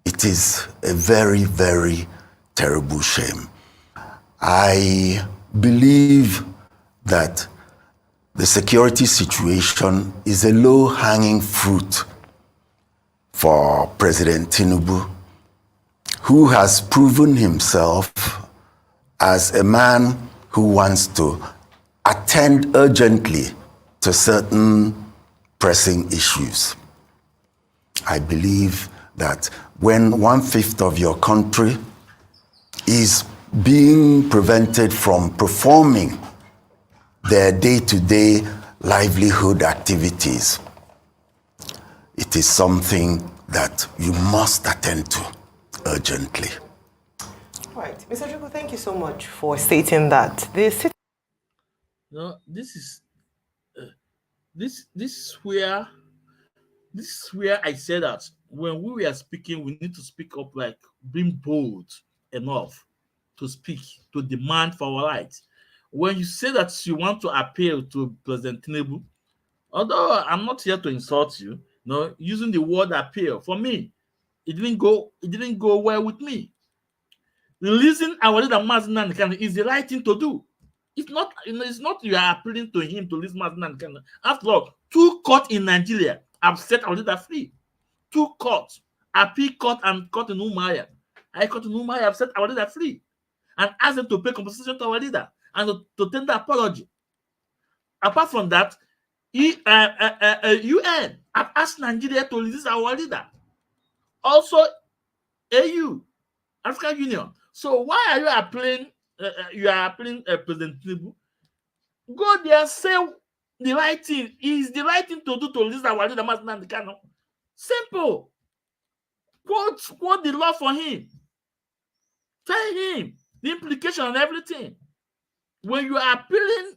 it is a very, very terrible shame. I believe that the security situation is a low-hanging fruit for President Tinubu, who has proven himself as a man who wants to attend urgently to certain pressing issues. I believe that when 1/5 of your country is being prevented from performing their day-to-day livelihood activities, it is something that you must attend to urgently. All right, Mr. Juku, thank you so much for stating that. This is where I said that when we were speaking, we need to speak up, like being bold enough to speak, to demand for our rights. When you say that you want to appeal to President Tinubu, although I'm not here to insult you, using the word appeal, for me, it didn't go well with me. Releasing our leader Mazen Nnamdi is the right thing to do. It's not you are appealing to him to release Mazen Nnamdi. After all, 2 courts in Nigeria have set our leader free. 2 courts, Appeal Court and Court in Umuahia. High Court in Umuahia have set our leader free and asked them to pay compensation to our leader and to tender apology. Apart from that, UN have asked Nigeria to release our leader. Also, AU, African Union. So why are you appealing? President Tinubu? Go there, say the right thing. Is the right thing to do to release our leader, Mazen Nnamdi Kanu. Simple. Quote the law for him. Tell him the implication and everything. When you are appealing,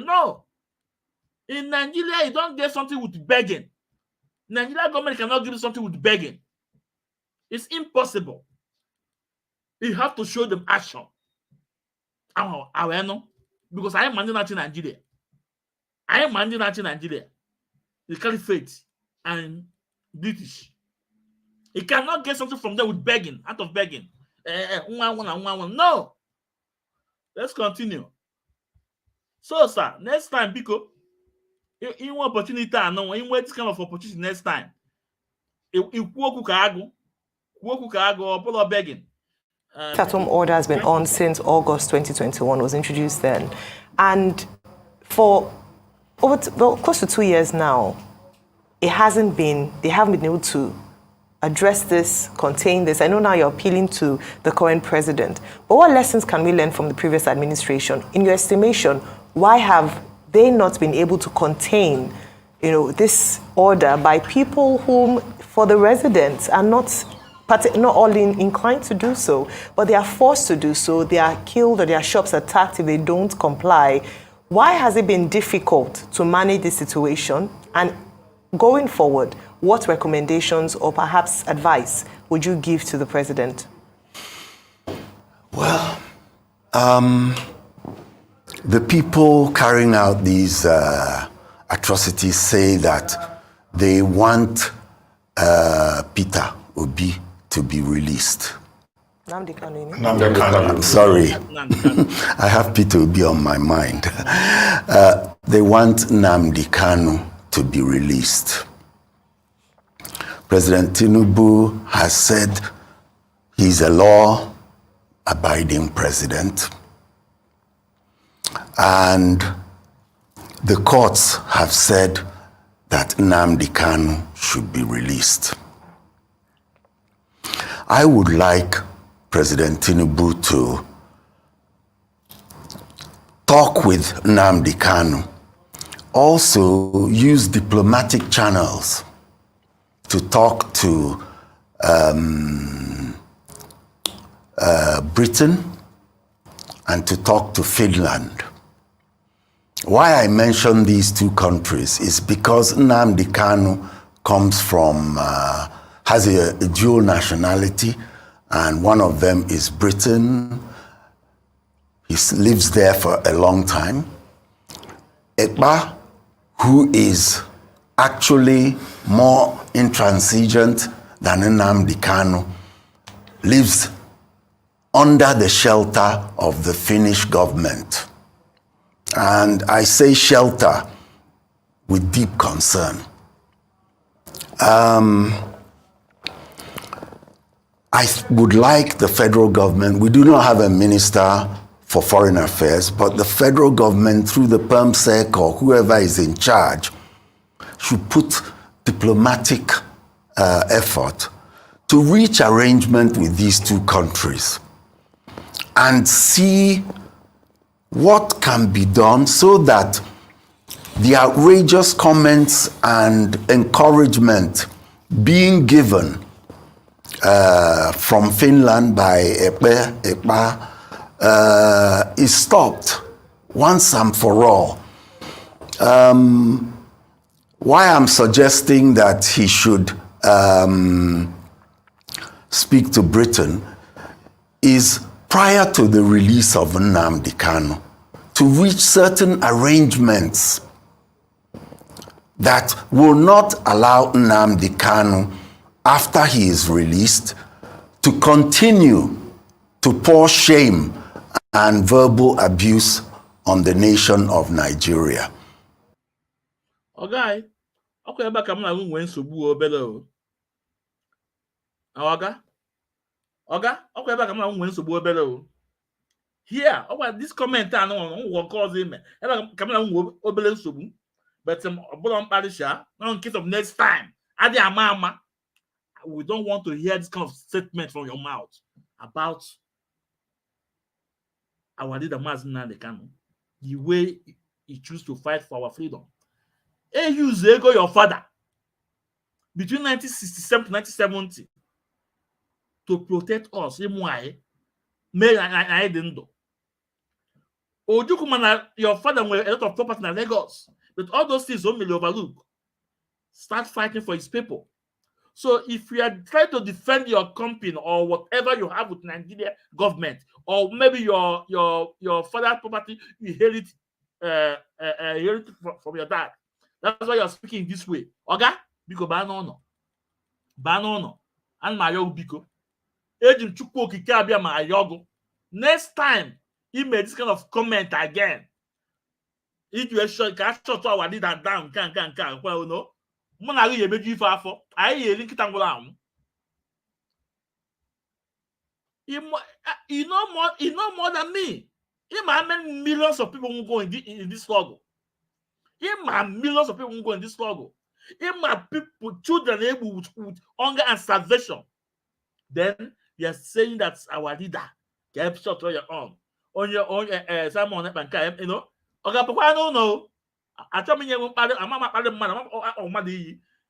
no. In Nigeria, you don't get something with begging. Nigeria government cannot give you something with begging. It's impossible. You have to show them action. Because I am managing in Nigeria. The Caliphate and British. You cannot get something from them with begging, out of begging. No. Let's continue. So, sir, next time, because in one opportunity, in this kind of opportunity next time, begging. At-home order has been on since August 2021, was introduced then. And for close to 2 years now, they haven't been able to address this, contain this. I know now you're appealing to the current president, but what lessons can we learn from the previous administration? In your estimation, why have they not been able to contain, this order by people whom, for the residents, are not all inclined to do so, but they are forced to do so? They are killed or their shops attacked if they don't comply. Why has it been difficult to manage this situation? And going forward, what recommendations or perhaps advice would you give to the president? Well, the people carrying out these atrocities say that they want Peter Obi to be released. Nnamdi Kanu. I'm sorry. I have Peter Obi on my mind. They want Nnamdi Kanu to be released. President Tinubu has said he's a law-abiding president, and the courts have said that Nnamdi Kanu should be released. I would like President Tinubu to talk with Nnamdi Kanu. Also use diplomatic channels to talk to Britain and to talk to Finland. Why I mention these two countries is because Nnamdi Kanu comes from, has a dual nationality, and one of them is Britain. He lives there for a long time. Ipob, who is actually more intransigent than Nnamdi Kanu, lives under the shelter of the Finnish government. And I say shelter with deep concern. I would like the federal government, we do not have a minister for foreign affairs, but the federal government through the PERMSEC or whoever is in charge should put diplomatic effort to reach arrangement with these two countries and see what can be done so that the outrageous comments and encouragement being given from Finland by Ipob is stopped once and for all. Why I'm suggesting that he should speak to Britain is prior to the release of Nnamdi Kanu, to reach certain arrangements that will not allow Nnamdi Kanu, after he is released, to continue to pour shame and verbal abuse on the nation of Nigeria. Okay, okay, back I'm not going to be below. Okay, okay, back I'm not going to be below. Here, this comment I know what cause him. Come on, obele subu. But Bolon Parisha, now in case of next time, Adi Amama, we don't want to hear this kind of statement from your mouth about our leader Nnamdi Kanu, the way he choose to fight for our freedom. A years ago, your father, between 1967 to 1970, to protect us, I didn't do. Ojukumana, your father were a lot of property in Lagos, but all those things only overlook. Start fighting for his people. So if you are trying to defend your company or whatever you have with Nigeria government, or maybe your father's property you inherit from your dad, that's why you're speaking this way. Okay? Biko banono, and my biko. Ejim chukwu okike abia ma ayogo. Next time he made this kind of comment again, if you are sure you can shut our leader down, well, no. You know more than me. How many millions of people will go in this struggle? Millions of people will go in this struggle. People, children able with hunger and starvation. Then you are saying that's our leader. Get shut on your own. On your own, someone, you know. Okay, but I don't know. I told me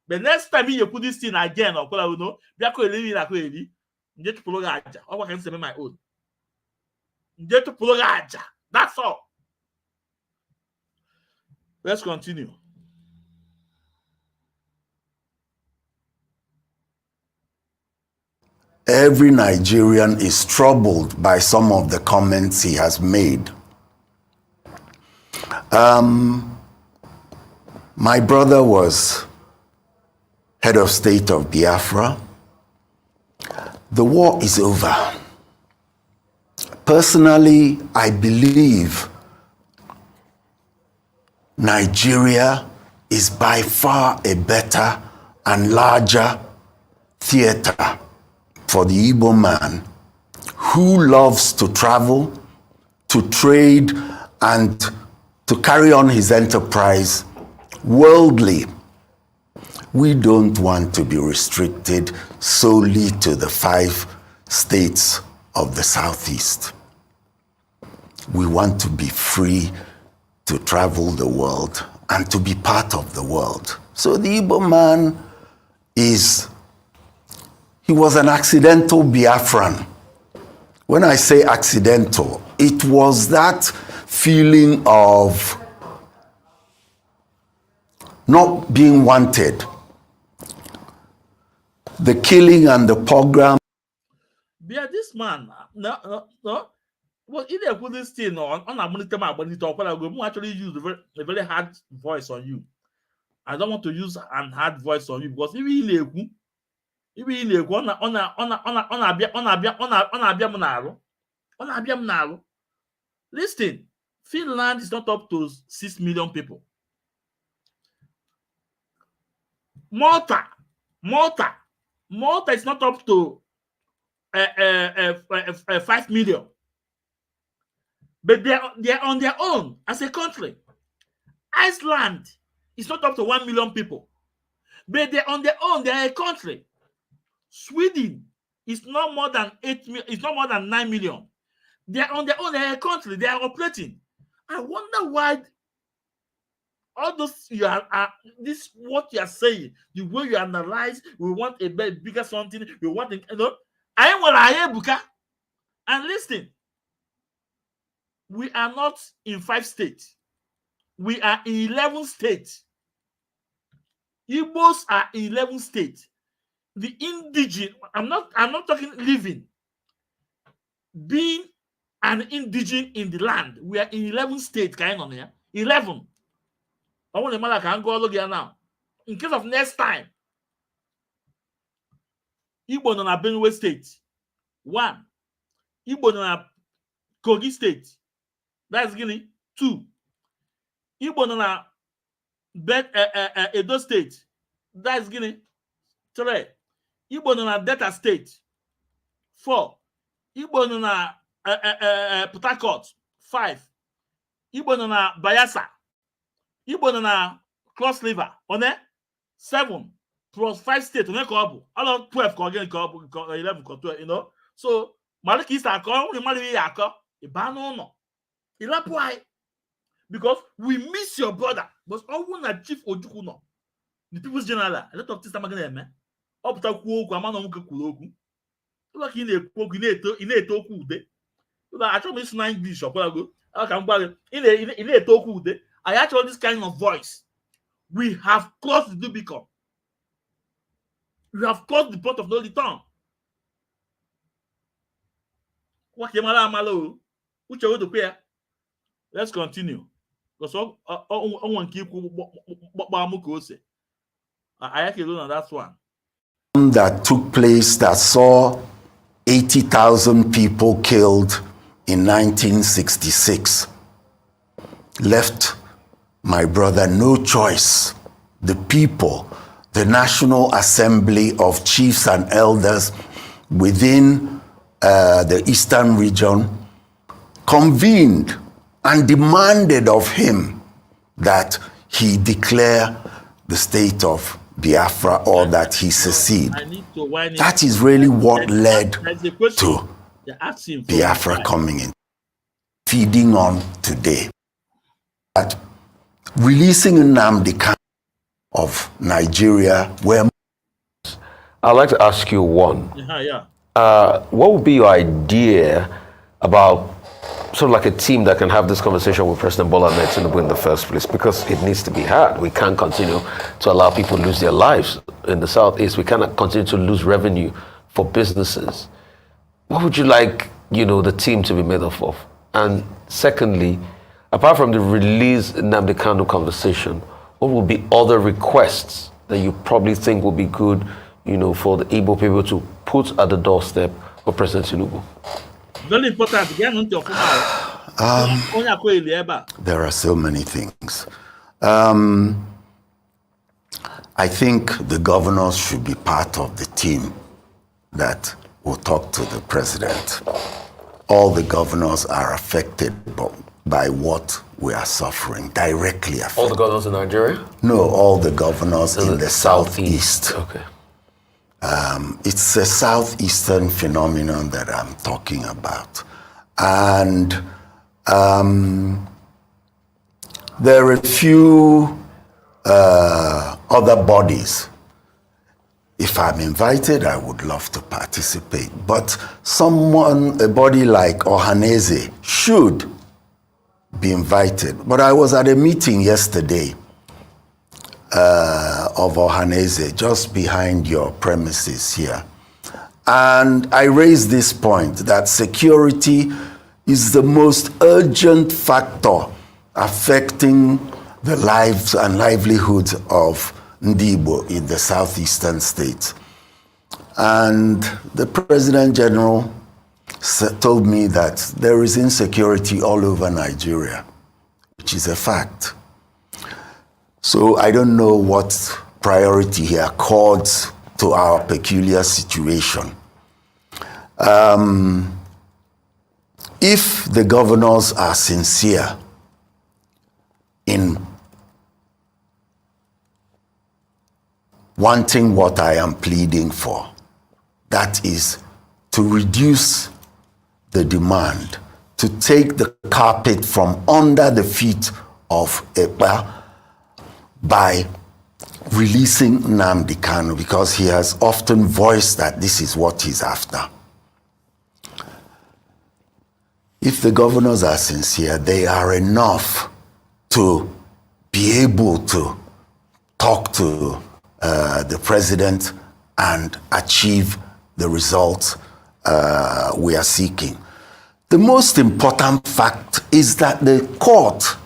the next time you put this thing again, or no, get to pull I can say my own. Get to pull that's all. Let's continue. Every Nigerian is troubled by some of the comments he has made. My brother was head of state of Biafra. The war is over. Personally, I believe Nigeria is by far a better and larger theater for the Igbo man who loves to travel, to trade, and to carry on his enterprise worldly. We don't want to be restricted solely to the 5 states of the Southeast. We want to be free to travel the world and to be part of the world. So the Igbo man he was an accidental Biafran. When I say accidental, it was that feeling of not being wanted. The killing and the pogrom. Yeah, this man, no. Well, if they put this thing on a monitor, I'm actually use a very hard voice on you. I don't want to use an hard voice on you because listen, Finland is not up to 6 million people. Malta is not up to 5 million. But they're on their own as a country. Iceland is not up to 1 million people. But they're on their own, they're a country. Sweden is not more than 9 million. They're on their own, they're a country, they are operating. I wonder why all those this what you are saying, the way you analyze, we want a bigger something, we want and listen, we are not in 5 states, we are in 11 states. Igbos are in 11 states. The indigenous, I'm not talking living, being an indigenous in the land. We are in 11 states, kind of here. 11. I want to can go look here now. In case of next time, Igbo na Benue State. 1. Igbo na Kogi State. That's Guinea. 2. Igbo na Edo State. That's Guinea. 3. Igbo na Delta State. 4. Igbo na Port Harcourt. 5. Igbo na Bayelsa. Igbo na Cross River. 7 plus 5 states. All of 12 11 12, you know. So Maliki is because we miss your brother. But all one Chief Ojukuno, the People's General, a lot of things are going to up to Kuoku, Amano Kuloku. Like in a poke in a toku de. I told me 9 English or whatever. I can buy in a toku de. I actually this kind of voice. We have crossed the Rubicon. We have crossed the point of no return. Let's continue. Because I want to keep I actually don't know that one. That took place that saw 80,000 people killed in 1966 left my brother no choice. The people, the National Assembly of Chiefs and Elders within the Eastern region convened and demanded of him that he declare the state of Biafra or that he secede. That is really what led to Biafra coming in, feeding on today. But releasing Nnamdi Kanu of Nigeria, where I'd like to ask you one. What would be your idea about sort of like a team that can have this conversation with President Bola Ahmed Tinubu in the first place? Because it needs to be had. We can't continue to allow people to lose their lives in the Southeast. We cannot continue to lose revenue for businesses. What would you like, the team to be made up of? And secondly, apart from the release Nnamdi Kanu conversation, what will be other requests that you probably think will be good, for the Igbo people to put at the doorstep for President Tinubu? Very important. There are so many things. I think the governors should be part of the team that will talk to the president. All the governors are affected by what we are suffering, directly affected. All the governors in Nigeria? No, all the governors in the Southeast. Okay. It's a southeastern phenomenon that I'm talking about. And there are a few other bodies. If I'm invited, I would love to participate. But a body like Ohaneze should be invited. But I was at a meeting yesterday of Ohaneze, just behind your premises here. And I raised this point that security is the most urgent factor affecting the lives and livelihoods of Igbo in the southeastern states. And the President General told me that there is insecurity all over Nigeria, which is a fact. So I don't know what priority he accords to our peculiar situation. If the governors are sincere in wanting what I am pleading for, that is to reduce the demand, to take the carpet from under the feet of Ekpa by releasing Nnamdi Kanu, because he has often voiced that this is what he's after. If the governors are sincere, they are enough to be able to talk to the president and achieve the results we are seeking. The most important fact is that the court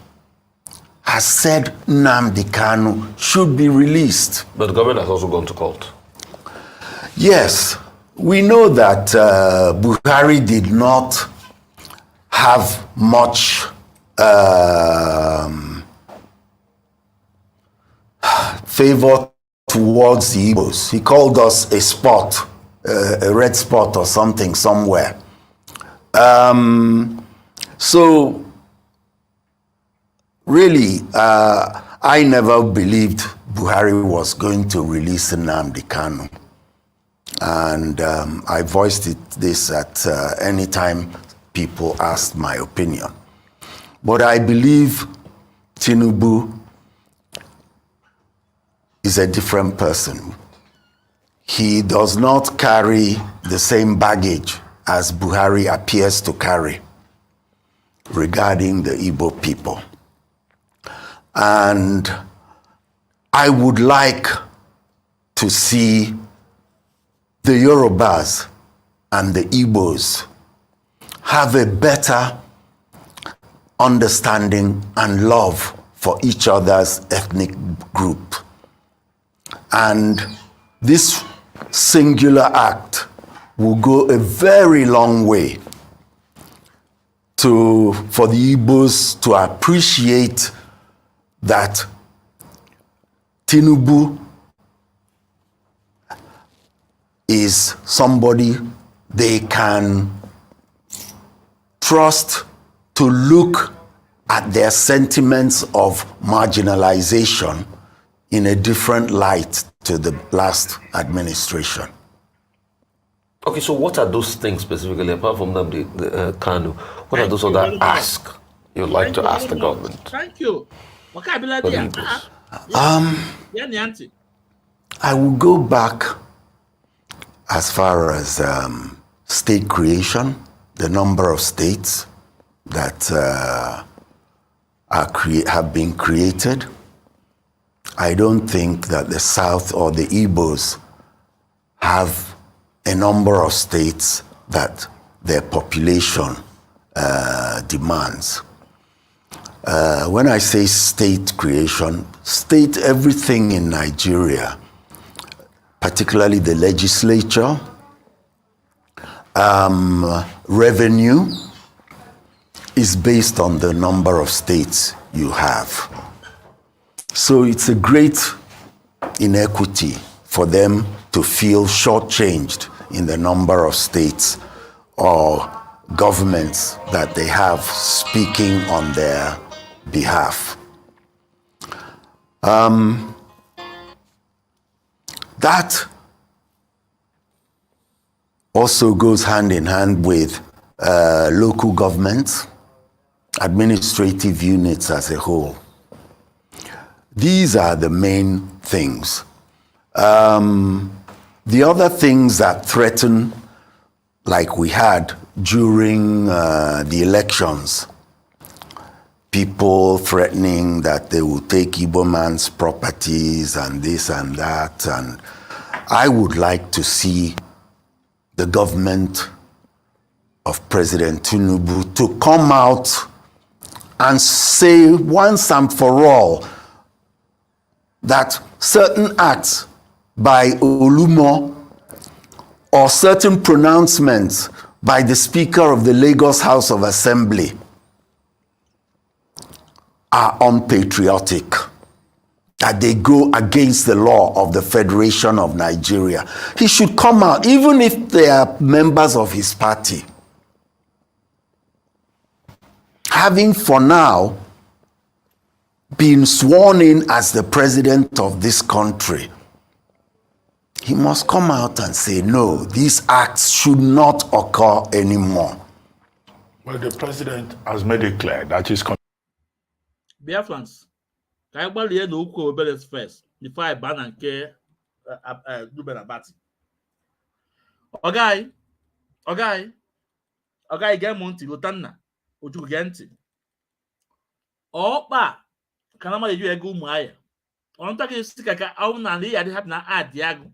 has said Nnamdi Kanu should be released. But the government has also gone to court. Yes, we know that Buhari did not have much favor towards the Igbos. He called us a spot, a red spot or something somewhere. So really, I never believed Buhari was going to release Nnamdi Kanu. And I voiced this at any time people asked my opinion. But I believe Tinubu is a different person. He does not carry the same baggage as Buhari appears to carry regarding the Igbo people. And I would like to see the Yorubas and the Igbos have a better understanding and love for each other's ethnic group. And this singular act will go a very long way for the Igbos to appreciate that Tinubu is somebody they can trust to look at their sentiments of marginalization in a different light to the last administration. Okay, so what are those things specifically, apart from them, the Kanu? What are those other asks you'd like to ask the government? Thank you. I will go back as far as state creation, the number of states that have been created. I don't think that the South or the Igbos have a number of states that their population demands. When I say state creation, state everything in Nigeria, particularly the legislature, revenue is based on the number of states you have. So it's a great inequity for them to feel shortchanged in the number of states or governments that they have speaking on their behalf. That also goes hand in hand with local governments, administrative units as a whole. These are the main things. The other things that threaten, like we had during the elections, people threatening that they will take Igbo man's properties and this and that, and I would like to see the government of President Tinubu to come out and say once and for all that certain acts by Olumo or certain pronouncements by the Speaker of the Lagos House of Assembly are unpatriotic, that they go against the law of the Federation of Nigeria. He should come out, even if they are members of his party. Having for now been sworn in as the president of this country, he must come out and say, no, these acts should not occur anymore. Well, the president has made it clear that he's... Biafrans, can I buy the Uko Obeles first before I ban and care Ruben Abati? Okay, get Monty, Lotana, Uju Genti. Opa, Kanama, you a good Maya. On talking stick, I won't have na add Diago.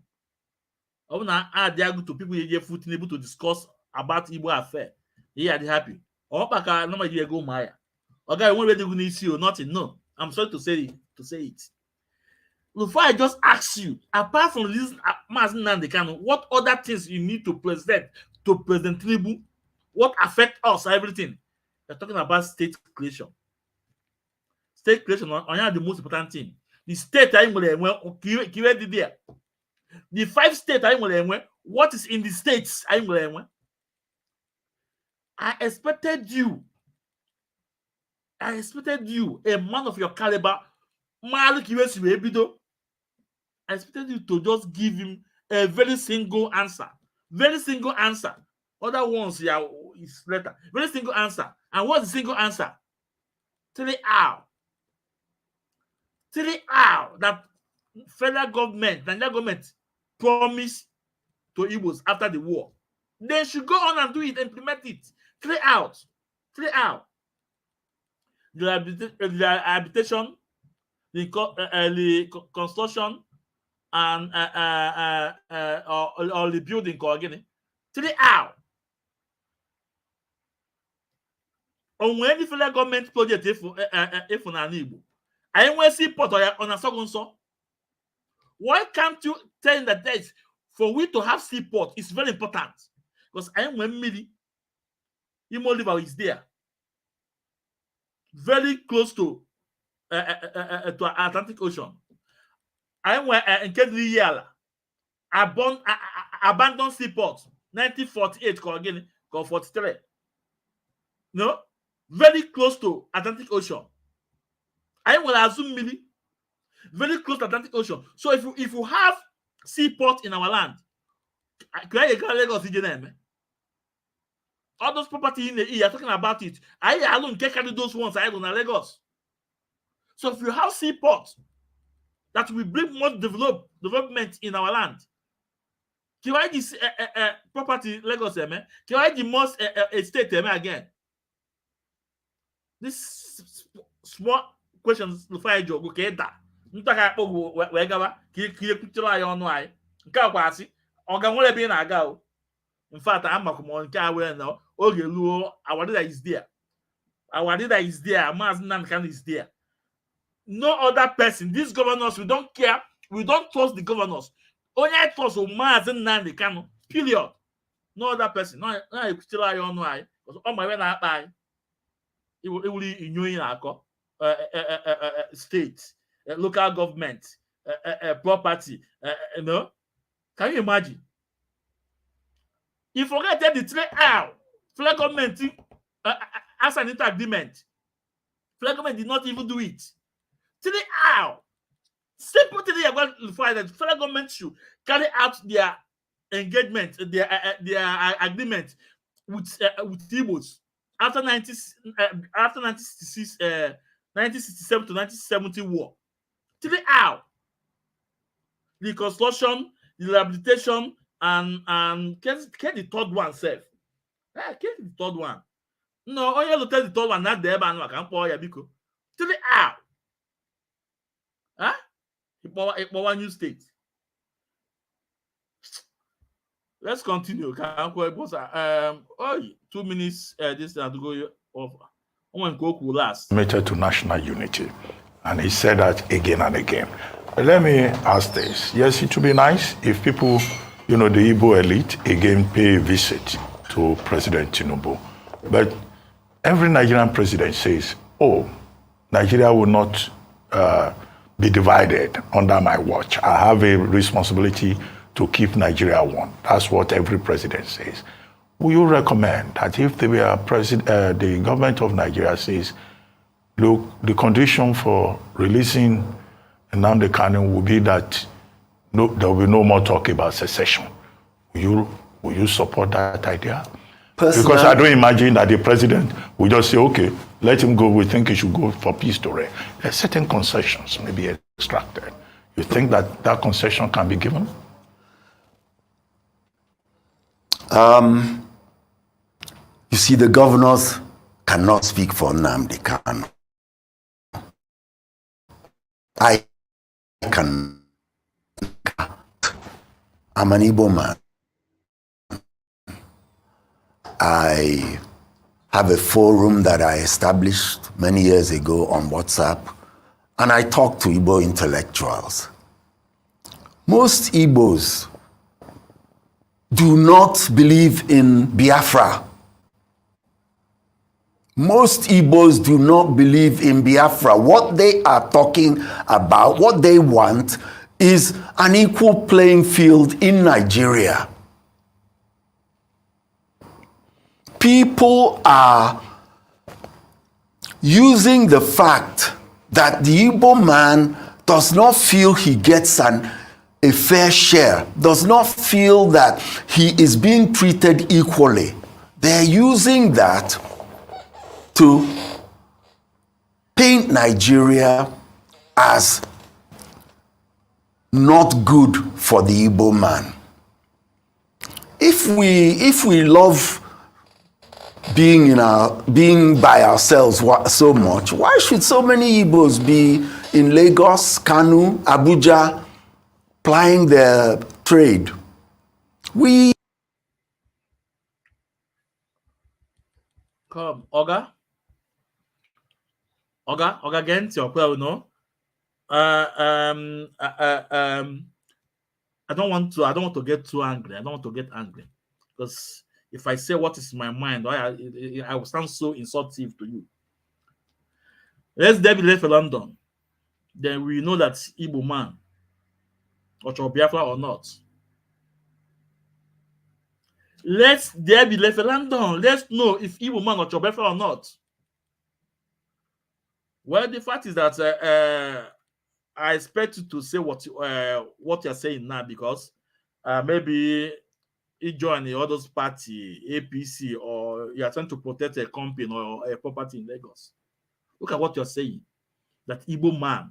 I want to add Diago to people here foot able to discuss about Igbo affair. He had happy. Opa, Kanama, you a good Maya. Okay, won't be going to see you, nothing. No, I'm sorry to say it. Before I just ask you, apart from this what other things you need to present to President Tinubu, what affect us, everything? You're talking about state creation. State creation on the most important thing. The state I will there. The 5 states I will what is in the states I will I expected you, a man of your caliber, I expected you to just give him a very single answer. Very single answer. Other ones, yeah, is later. Very single answer. And what's the single answer? Tell it how that federal government, Nigeria government, promised to Igbos after the war. They should go on and do it, implement it. Tell it out. The habitation, the construction, and or the building again. Three out. On any federal government project, if on an Igbo, I want to see port on a second so. Why can't you tell that there is for we to have seaport is very important? Because I am when Mili Imo River is there. Very close to Atlantic Ocean. I went in Kedliyala, abandoned seaport, 1948, again, 43. No, very close to Atlantic Ocean. I will assume Mili, very close to Atlantic Ocean. So if you have seaport in our land, Lagos all those property in the you're talking about it. I alone can't carry those ones I don't Lagos. So if you have seaport that will bring more development in our land, can I this property Lagos can I the most estate again? This small questions the fire job okay that. Ntaka kpogo we gawa ki picture ayi onu ayi. Nke akwa asi oga nwere be na aga o. In fact, I'm a common car now. Okay, our leader is there. Our leader is there. Maznan is there. No other person. These governors, we don't care. We don't trust the governors. Only I trust Maznan the Kano. Period. No other person. No, still I on why. Because on my way now, I it will in New York, state, local government, property. You know, can you imagine? You forget that the trade out. Federal government as an inter-agreement. Federal government did not even do it. Today out. Simple today about the federal government should carry out their engagement, their agreement with Igbos after 1966, 1967 to 1970 war. Till out the construction, the rehabilitation, and get the third one self. Get the third one. No, only look at the third one, not the ebe I can pour ya biko. Till out. Huh? Ipob new state. Let's continue. 2 minutes. This to go off. Last. Committed to national unity, and he said that again and again. But let me ask this: yes, it would be nice if people, the Igbo elite, again pay a visit to President Tinubu. But every Nigerian president says, "Oh, Nigeria will not be divided under my watch. I have a responsibility to keep Nigeria one." That's what every president says. Will you recommend that if the government of Nigeria says, look, the condition for releasing Nnamdi Kanu will be that there will be no more talk about secession? Will you support that idea? Personally, because I don't imagine that the president will just say, okay, let him go. We think he should go for peace to reign. There are certain concessions may be extracted. You think that concession can be given? You see, the governors cannot speak for Nnamdi Kanu. I can. I'm an Igbo man. I have a forum that I established many years ago on WhatsApp, and I talk to Igbo intellectuals. Most Igbos do not believe in Biafra. Most Igbos do not believe in Biafra. What they are talking about, what they want, is an equal playing field in Nigeria. People are using the fact that the Igbo man does not feel he gets a fair share, does not feel that he is being treated equally. They're using that to paint Nigeria as not good for the Igbo man. If we love being by ourselves so much, why should so many Igbos be in Lagos, Kanu, Abuja, plying their trade? Come, Oga against your well, no. I don't want to get too angry. I don't want to get angry, because if I say what is in my mind, I will sound so insultive to you. Let's there be left for London. Then we know that Igbo man, or Biafra or not. Let's there be left for London. Let's know if Igbo man or Biafra or not. Well, the fact is that I expect you to say what you're saying now, because maybe you join the other party, APC, or you are trying to protect a company or a property in Lagos. Look at what you're saying. That Igbo man.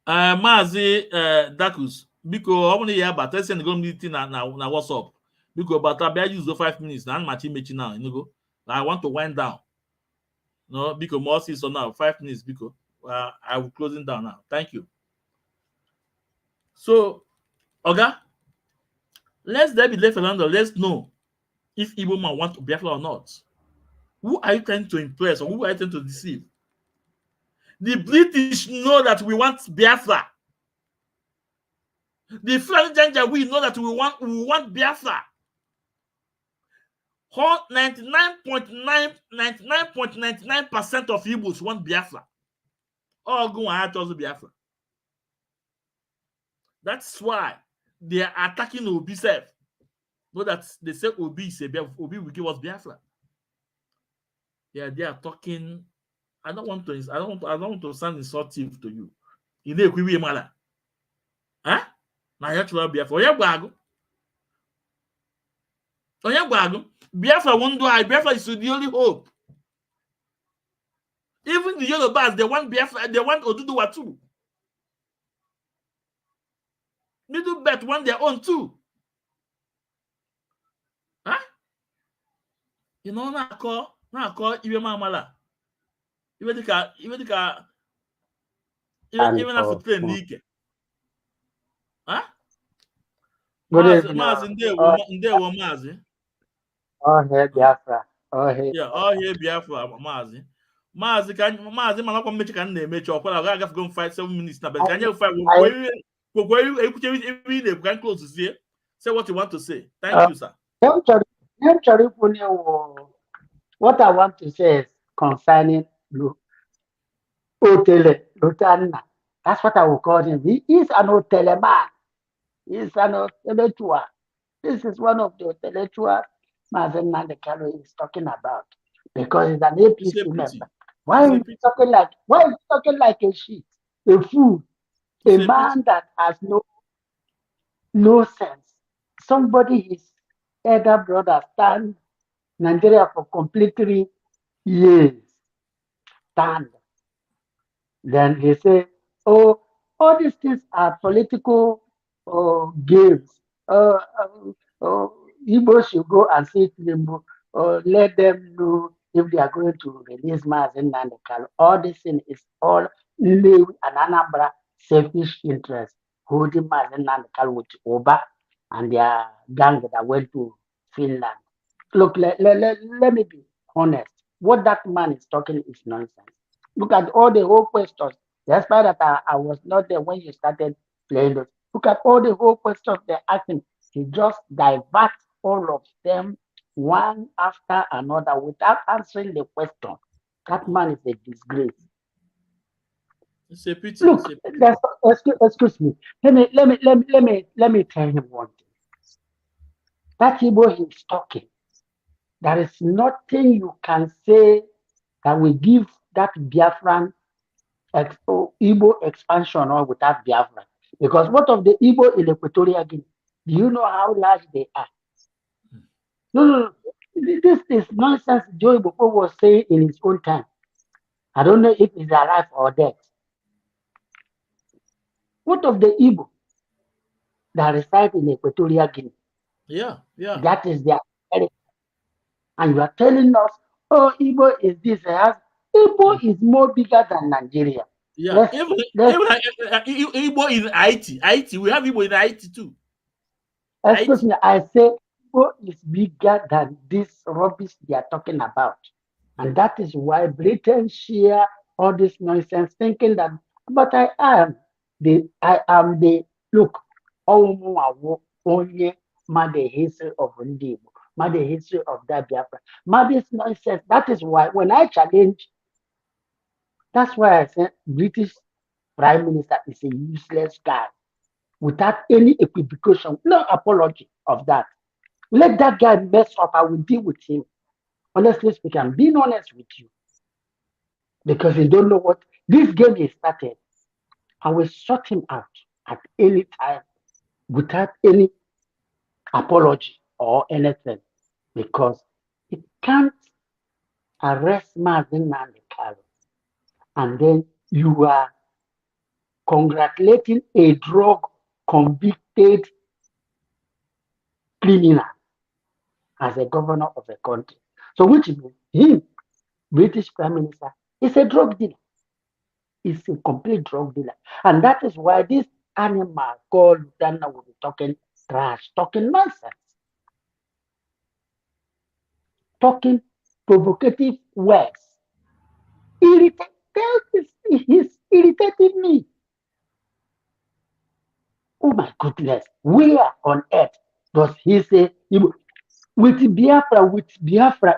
Mazi Dakus, because how many years but I send the meeting na what's up? Because but I use the 5 minutes now. Now, I want to wind down. No, because more is on now 5 minutes. Because I will closing down now. Thank you. So, Oga, let's there be left for London. Let's know if Igbo man want to Biafra or not. Who are you trying to impress, or who are you trying to deceive? The British know that we want Biafra. The French we know that we want Biafra. 99.99% of Igbos want Biafra. All go ahead to Biafra. That's why they are attacking Obi self. Know that they say Obi is Obi will give us Biafra. Yeah, they are talking. I don't want to sound insultive to you. You know, we matter. Huh? na ya chọrọ Biafra. Onye gwago? Onye gwago? Biafra won't do. Biafra is the only hope. Even the Yorubas, they want Biafra, they want Oduduwa too. Middle Belt want their own too. Huh? You know, na call Iwe Mamala. Even after train Nike. Huh? Mazi ndewo Mazi. Oh, hey, Biafra. Oh, hey. Yeah, all here Biafra, Mazi. Mazi manakwa mmechi ka na-emechi ọkwara ga agafe go 5 minutes na but can you fight close here? Say what you want to say. Thank you, sir. What I want to say is concerning Otele Lutanna. That's what I will call him. He is an Otele man. He is an intellectual. This is one of the intellectuals Mazen Nandekalo is talking about because he's an APC member. Why is he talking like a shit, a fool, a man that has no sense? Somebody his elder brother stand Nigeria for complete 3 years. Stand. Then he say, oh, all these things are political games. Igbos should go and see them, let them know if they are going to release Mazen Nandekalo. All this thing is all Lewi and Anambra selfish interest, holding Mazen Nandekalo with Oba and their gang that went to Finland. Look, let me be honest. What that man is talking is nonsense. Look at all the whole questions. Despite that I was not there when you started playing those. Look at all the whole questions they're asking. He just diverts all of them one after another without answering the question. That man is a disgrace. It's a pity. Look, excuse me. Let me tell him one thing. That Igbo he's talking. There is nothing you can say that will give that Biafran Igbo expansion or without Biafra. Because what of the Igbo in Equatorial Guinea? Do you know how large they are? No. This is nonsense Joe Boko was saying in his own time. I don't know if he's alive or dead. What of the Igbo that reside in Equatorial Guinea? Yeah. That is their heritage. And you are telling us, oh, Igbo is this. Igbo is more bigger than Nigeria. Yeah, Igbo in Haiti. We have Igbo in Haiti too. Excuse me, I say Igbo is bigger than this rubbish they are talking about. And that is why Britain share all this nonsense, thinking that, but I am the look, onye the history of Ndibo, the history of that Biafra, this nonsense. That is why when I challenge, that's why I said British Prime Minister is a useless guy without any equivocation, no apology of that. Let that guy mess up, I will deal with him. Honestly speaking, I'm being honest with you. Because you don't know what this game is started. I will sort him out at any time without any apology or anything. Because it can't arrest Mazen Nandekalo. And then you are congratulating a drug convicted criminal as a governor of a country. So which means him, British Prime Minister, is a drug dealer. He's a complete drug dealer. And that is why this animal called Dana will be talking trash, talking nonsense, talking provocative words. He's irritating me. Oh my goodness, where on earth does he say with Biafra,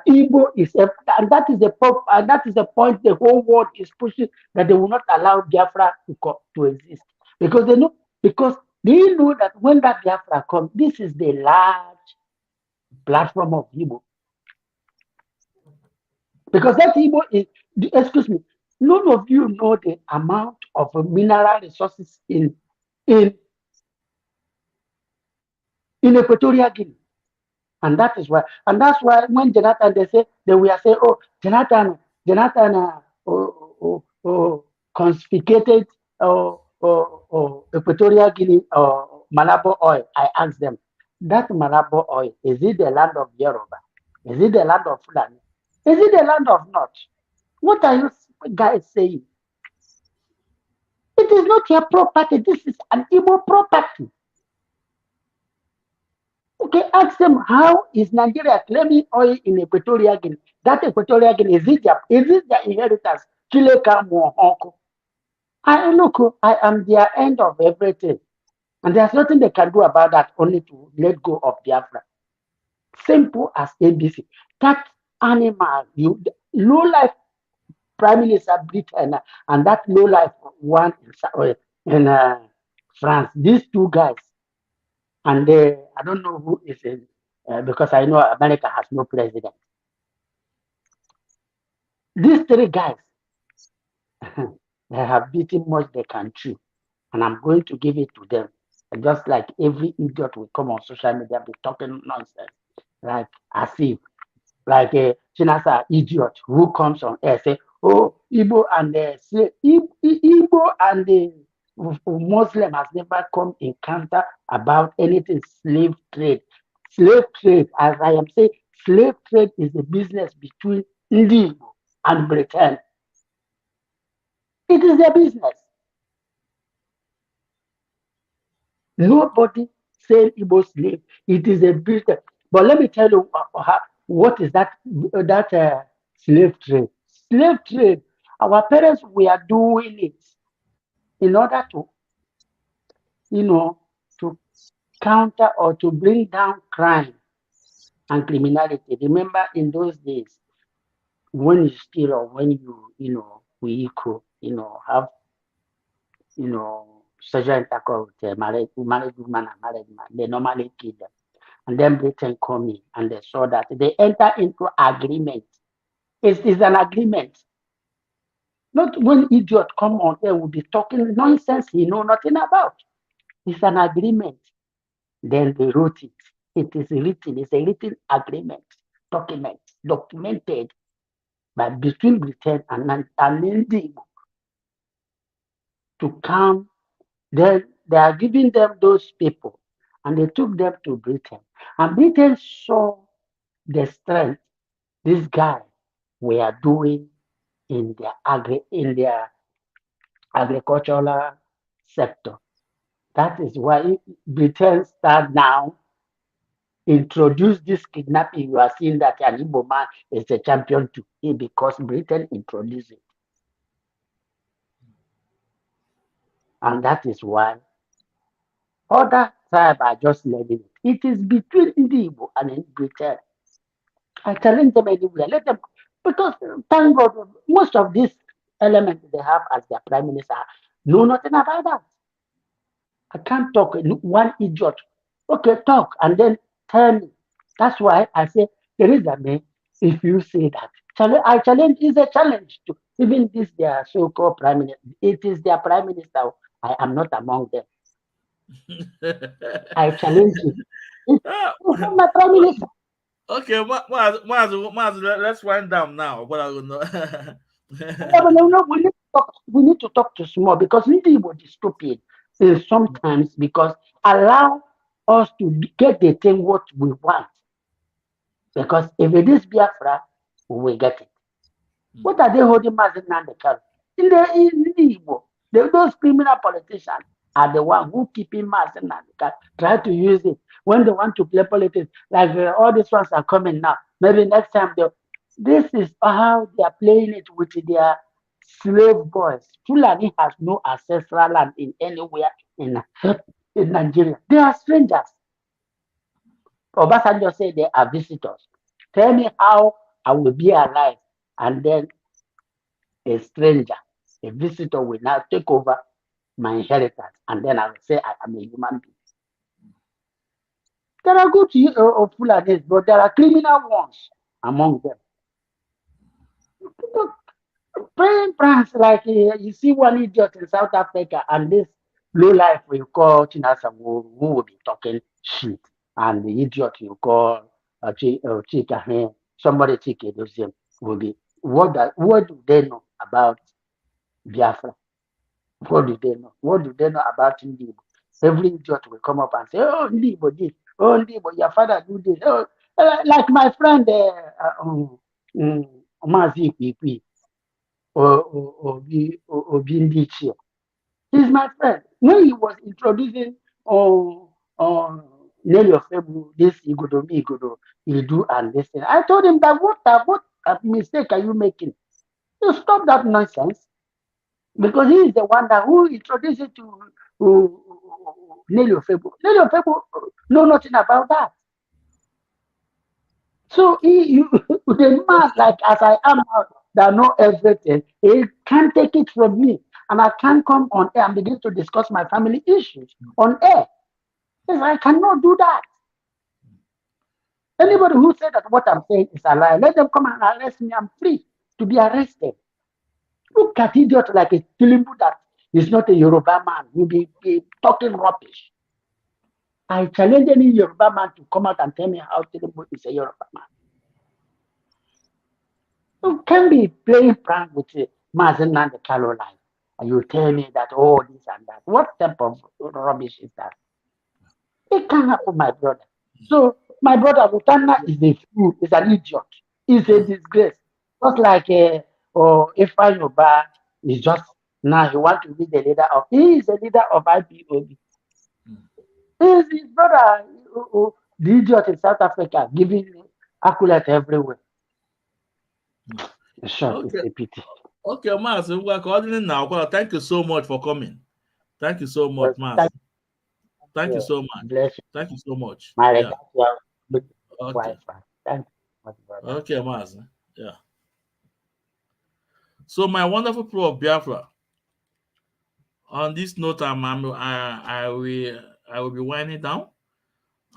Igbo is and that is the point the whole world is pushing, that they will not allow Biafra to exist. Because they know that when that Biafra comes, this is the large platform of Igbo. Because that Igbo is, excuse me, none of you know the amount of mineral resources in in Equatorial Guinea. And that is why, and that's why when Jonathan, they will say, oh, Jonathan, confiscated Equatorial Guinea or Malabo oil. I asked them, that Malabo oil, is it the land of Yoruba? Is it the land of Fulani? Is it the land of North? What are you guys saying? It is not your property. This is an Igbo property. Okay, ask them, how is Nigeria claiming oil in Equatorial Guinea? That Equatorial Guinea, is it their inheritance? Chileka Mohonko. I am their end of everything. And there's nothing they can do about that, only to let go of Biafra. Simple as ABC. That animal, low life Prime Minister Britain and that low life one in France, these two guys, and I don't know who is in, because I know America has no president. These three guys, they have beaten much they can chew, and I'm going to give it to them. Just like every idiot will come on social media be talking nonsense, like as if, like a Chinasa idiot who comes on air say, "Oh, Igbo and Igbo and the Muslim has never come encounter about anything slave trade. Slave trade, as I am saying, slave trade is a business between Igbo and Britain. It is a business. Nobody said Igbo slave. It is a business. But let me tell you what is that slave trade. Slave trade, our parents were doing it in order to, to counter or to bring down crime and criminality. Remember in those days, when you steal or when we equal, have, sexual intercourse with a married woman and married man, they normally kill them. And then Britain come in and they saw that they enter into agreement. It is an agreement. Not when idiot come on there will be talking nonsense he know nothing about. It's an agreement. Then they wrote it. It is written. It's a written agreement, documented by between Britain and India to come. Then they are giving them those people, and they took them to Britain. And Britain saw the strength this guy were doing in their agricultural sector. That is why Britain start now introduce this kidnapping. You are seeing that an Igbo man is a champion to it because Britain introduced it. And that is why other tribes are just learning it. It is between Igbo and Britain. I challenge them anywhere. Let them, because thank God, most of these elements they have as their prime minister know nothing about that. I can't talk one idiot. Okay, talk and then tell me. That's why I say there is a man. If you say that, I challenge is a challenge to even this their so-called prime minister. It is their prime minister. I am not among them. I challenge you. It's not my prime minister. Okay, let's wind down now. But I will not. No, we need to talk to small because Igbo is stupid sometimes because allow us to get the thing what we want. Because if it is Biafra, we will get it. What are they holding Mazen Nandekal? In the Igbo, those criminal politicians are the ones who keep in Mazen Nandekal, try to use it when they want to play politics. Like all these ones are coming now. Maybe next time this is how they are playing it with their slave boys. Fulani has no ancestral land in anywhere in Nigeria. They are strangers. Obasanjo said they are visitors. Tell me how I will be alive and then a stranger, a visitor will now take over my inheritance and then I will say I am a human being. There are good Fulanis, but there are criminal ones among them. Praying brands like you see one idiot in South Africa and this low life we call Chinasa who will be talking shit. and the idiot you call Chika, somebody Chika Dosium will be what do they know about Biafra? What do they know? What do they know about Ndibo? Every idiot will come up and say, "Oh, Ndibo this, oh, Ndibo, your father do this." Oh, like my friend Mazi Pipi or Bindichi. He's my friend. When he was introducing Nelly of Febu, this Igodo, you do and listen. I told him that what mistake are you making? You stop that nonsense. Because he is the one that who introduced it to Nelly of Febu. Nelly of Febu know nothing about that. So the man like as I am now, that know everything, he can't take it from me. And I can't come on air and begin to discuss my family issues on air. Yes, I cannot do that. Anybody who said that what I'm saying is a lie, let them come and arrest me. I'm free to be arrested. Look at idiot like a Tilimbu that is not a Yoruba man. Will be talking rubbish. I challenge any Yoruba man to come out and tell me how Tilimbu is a Yoruba man. You can be playing prank with Mazen and the Caroline, and you tell me that, oh, this and that. What type of rubbish is that? It can't happen, my brother. So, my brother, Butana is a fool, is an idiot, is a disgrace. Just like if Yoba is just now, he wants to be the leader of, he is the leader of Ipob. He is his brother, the idiot in South Africa, giving accolades everywhere. Sure, it's a pity. Okay, Mas, thank you so much for coming. Thank you so much, Mas. Thank you so much. Bless you. Thank you so much. My yeah. Okay. Thank you. Okay, Mas. Yeah. So my wonderful people of Biafra. On this note, I will be winding down.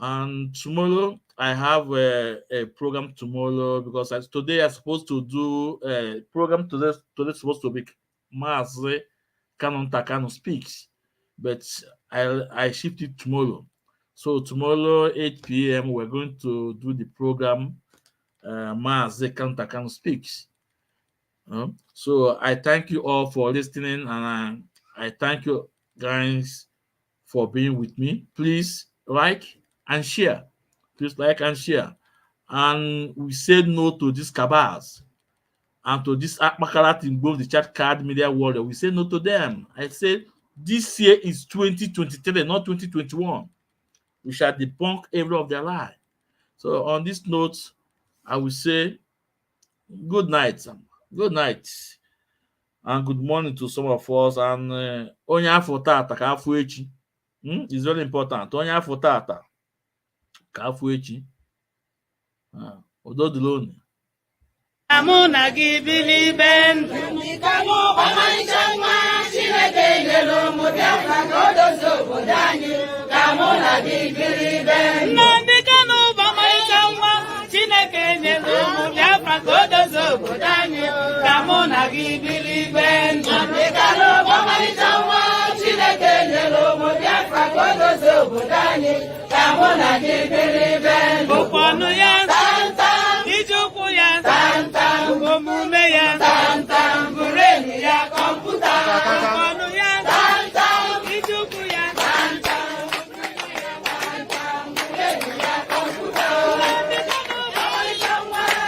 And tomorrow I have a program tomorrow because today I'm supposed to do a program. Today's supposed to be Mazi Canon Takano Speaks, but I shift it tomorrow. So tomorrow 8 p.m. we're going to do the program Mazi Canon Takano Speaks. So I thank you all for listening, and I thank you guys for being with me. Please like and share. Please like and share. And we said no to these cabals and to this Akmakarat in both the chat card media world. We say no to them. I said this year is 2023, not 2021. We shall debunk every of their lie. So on this note, I will say good night. Good night. And good morning to some of us. And onye afọ tata ka afọ echi. It's very important. Onye afọ tata ka afọ echi. Udo dịrị unu. Amụ na gị bili be ndụ. Ọmarịcha nwa Chineke nyere ụmụ Biafra ka o dozie obodo anyị. Ka mụ na gị bili be ndụ. Nnamdi Kanu bụ ọmarịcha nwa Chineke nyere ụmụ Biafra ka o dozie obodo anyị. Ka mụ na gị bili be ndụ. Nnamdi Kanu bụ ọmarịcha nwa Chineke nyere ụmụ Biafra ka o dozie obodo anyị. Ka mụ na gị bili be ndụ. Ụfọdụ ya Ijuku ya tantam, omume ya tantam, bureni ya kọmputa, ọnụ ya tantam, ijuku ya tantam, omume ya tantam, bureni ya kọmputa.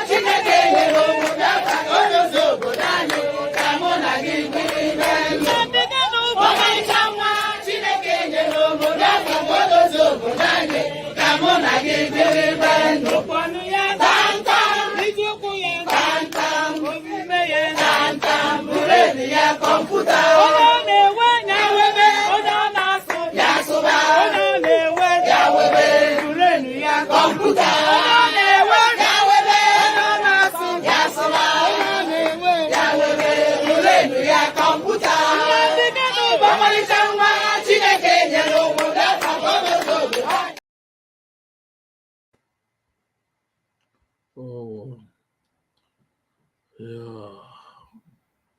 Chineke nyere ụmụ Biafra ka o dozie obodo anyị, ka mụ na gị biri be ndụ. Ọmarịcha nwa Chineke nyere ụmụ Biafra ka o dozie obodo anyị, ka mụ na gị biri be ndụ.